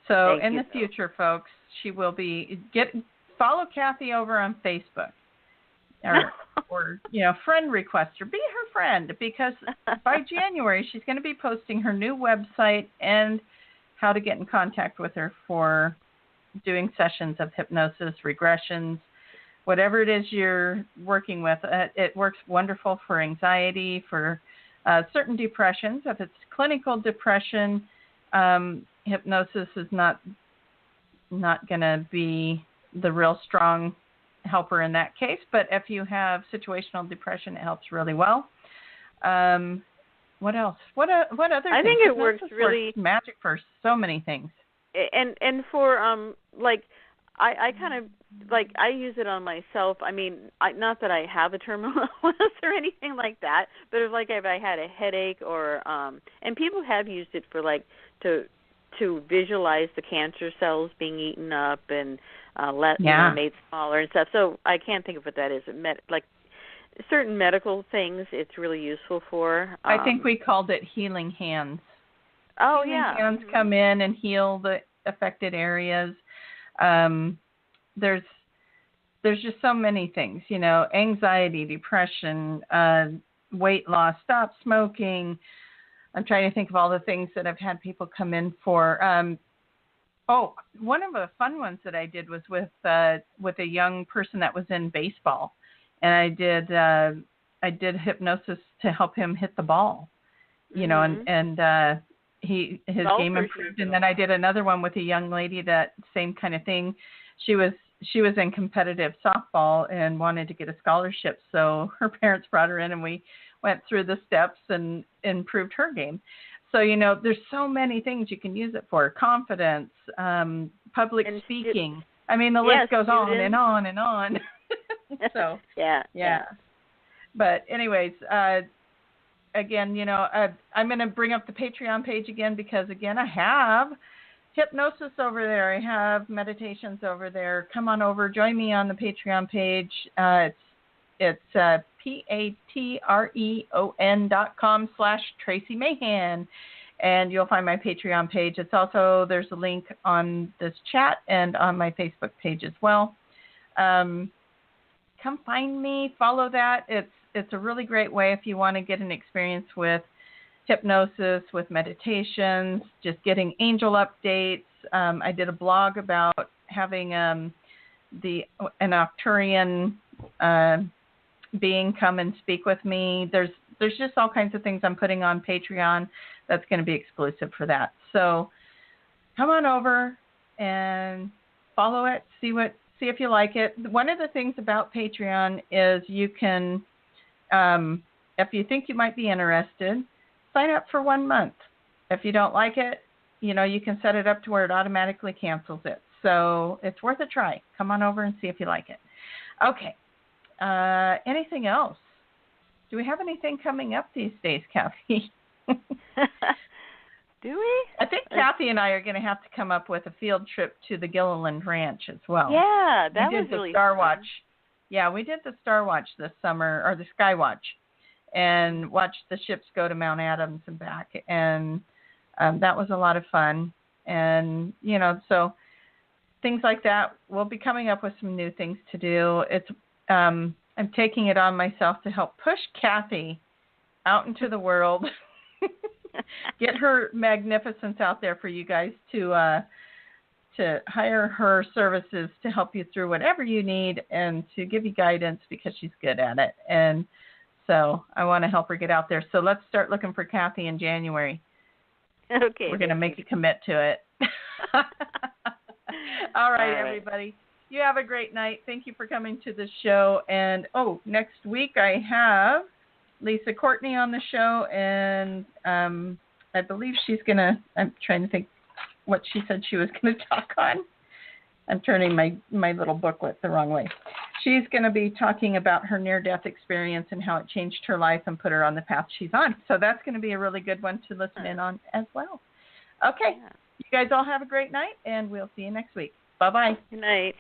So in the Phil. future, folks, she will be follow Kathy over on Facebook, or friend request her, be her friend, because by January she's going to be posting her new website and how to get in contact with her for doing sessions of hypnosis, regressions, whatever it is you're working with. It works wonderful for anxiety, for certain depressions. If it's clinical depression, hypnosis is not going to be the real strong helper in that case. But if you have situational depression, it helps really well. What else? What other things? I think it works really magic for so many things. And for I kind of I use it on myself. I mean, not that I have a terminal illness or anything like that, but if I had a headache or and people have used it for to visualize the cancer cells being eaten up and made smaller and stuff. So I can't think of what that is. Certain medical things, it's really useful for. I think we called it healing hands. Oh, healing hands come in and heal the affected areas. There's just so many things, anxiety, depression, weight loss, stop smoking. I'm trying to think of all the things that I've had people come in for. One of the fun ones that I did was with a young person that was in baseball, and I did hypnosis to help him hit the ball, and his game improved. And then I did another one with a young lady, that same kind of thing. She was in competitive softball and wanted to get a scholarship, so her parents brought her in, and we went through the steps and improved her game. So, there's so many things you can use it for. Confidence, public speaking. I mean, the list goes on and on and on. So, yeah. But anyways, again, I'm going to bring up the Patreon page again, because, again, I have hypnosis over there. I have meditations over there. Come on over. Join me on the Patreon page. It's patreon.com/Tracie Mahan, and you'll find my Patreon page. It's also, there's a link on this chat and on my Facebook page as well. Come find me, follow that. It's a really great way if you want to get an experience with hypnosis, with meditations, just getting angel updates. I did a blog about having an Arcturian being come and speak with me. There's just all kinds of things I'm putting on Patreon that's going to be exclusive for that. So come on over and follow it, see if you like it. One of the things about Patreon is you can, if you think you might be interested, sign up for 1 month. If you don't like it, you can set it up to where it automatically cancels it. So it's worth a try. Come on over and see if you like it. Okay. Anything else? Do we have anything coming up these days, Kathy? Do we? I think Kathy and I are going to have to come up with a field trip to the Gilliland Ranch as well. Yeah, that was really Star fun. Watch. Yeah, we did the Star Watch this summer, or the Sky Watch, and watched the ships go to Mount Adams and back, and that was a lot of fun. And so things like that. We'll be coming up with some new things to do. I'm taking it on myself to help push Kathy out into the world, get her magnificence out there for you guys to hire her services to help you through whatever you need and to give you guidance, because she's good at it. And so I want to help her get out there. So let's start looking for Kathy in January. Okay. We're going to make you commit to it. All right, everybody. You have a great night. Thank you for coming to the show. And, next week I have Lisa Courtney on the show, and I believe she's going to, I'm trying to think what she said she was going to talk on. I'm turning my little booklet the wrong way. She's going to be talking about her near-death experience and how it changed her life and put her on the path she's on. So that's going to be a really good one to listen in on as well. Okay. You guys all have a great night, and we'll see you next week. Bye-bye. Good night.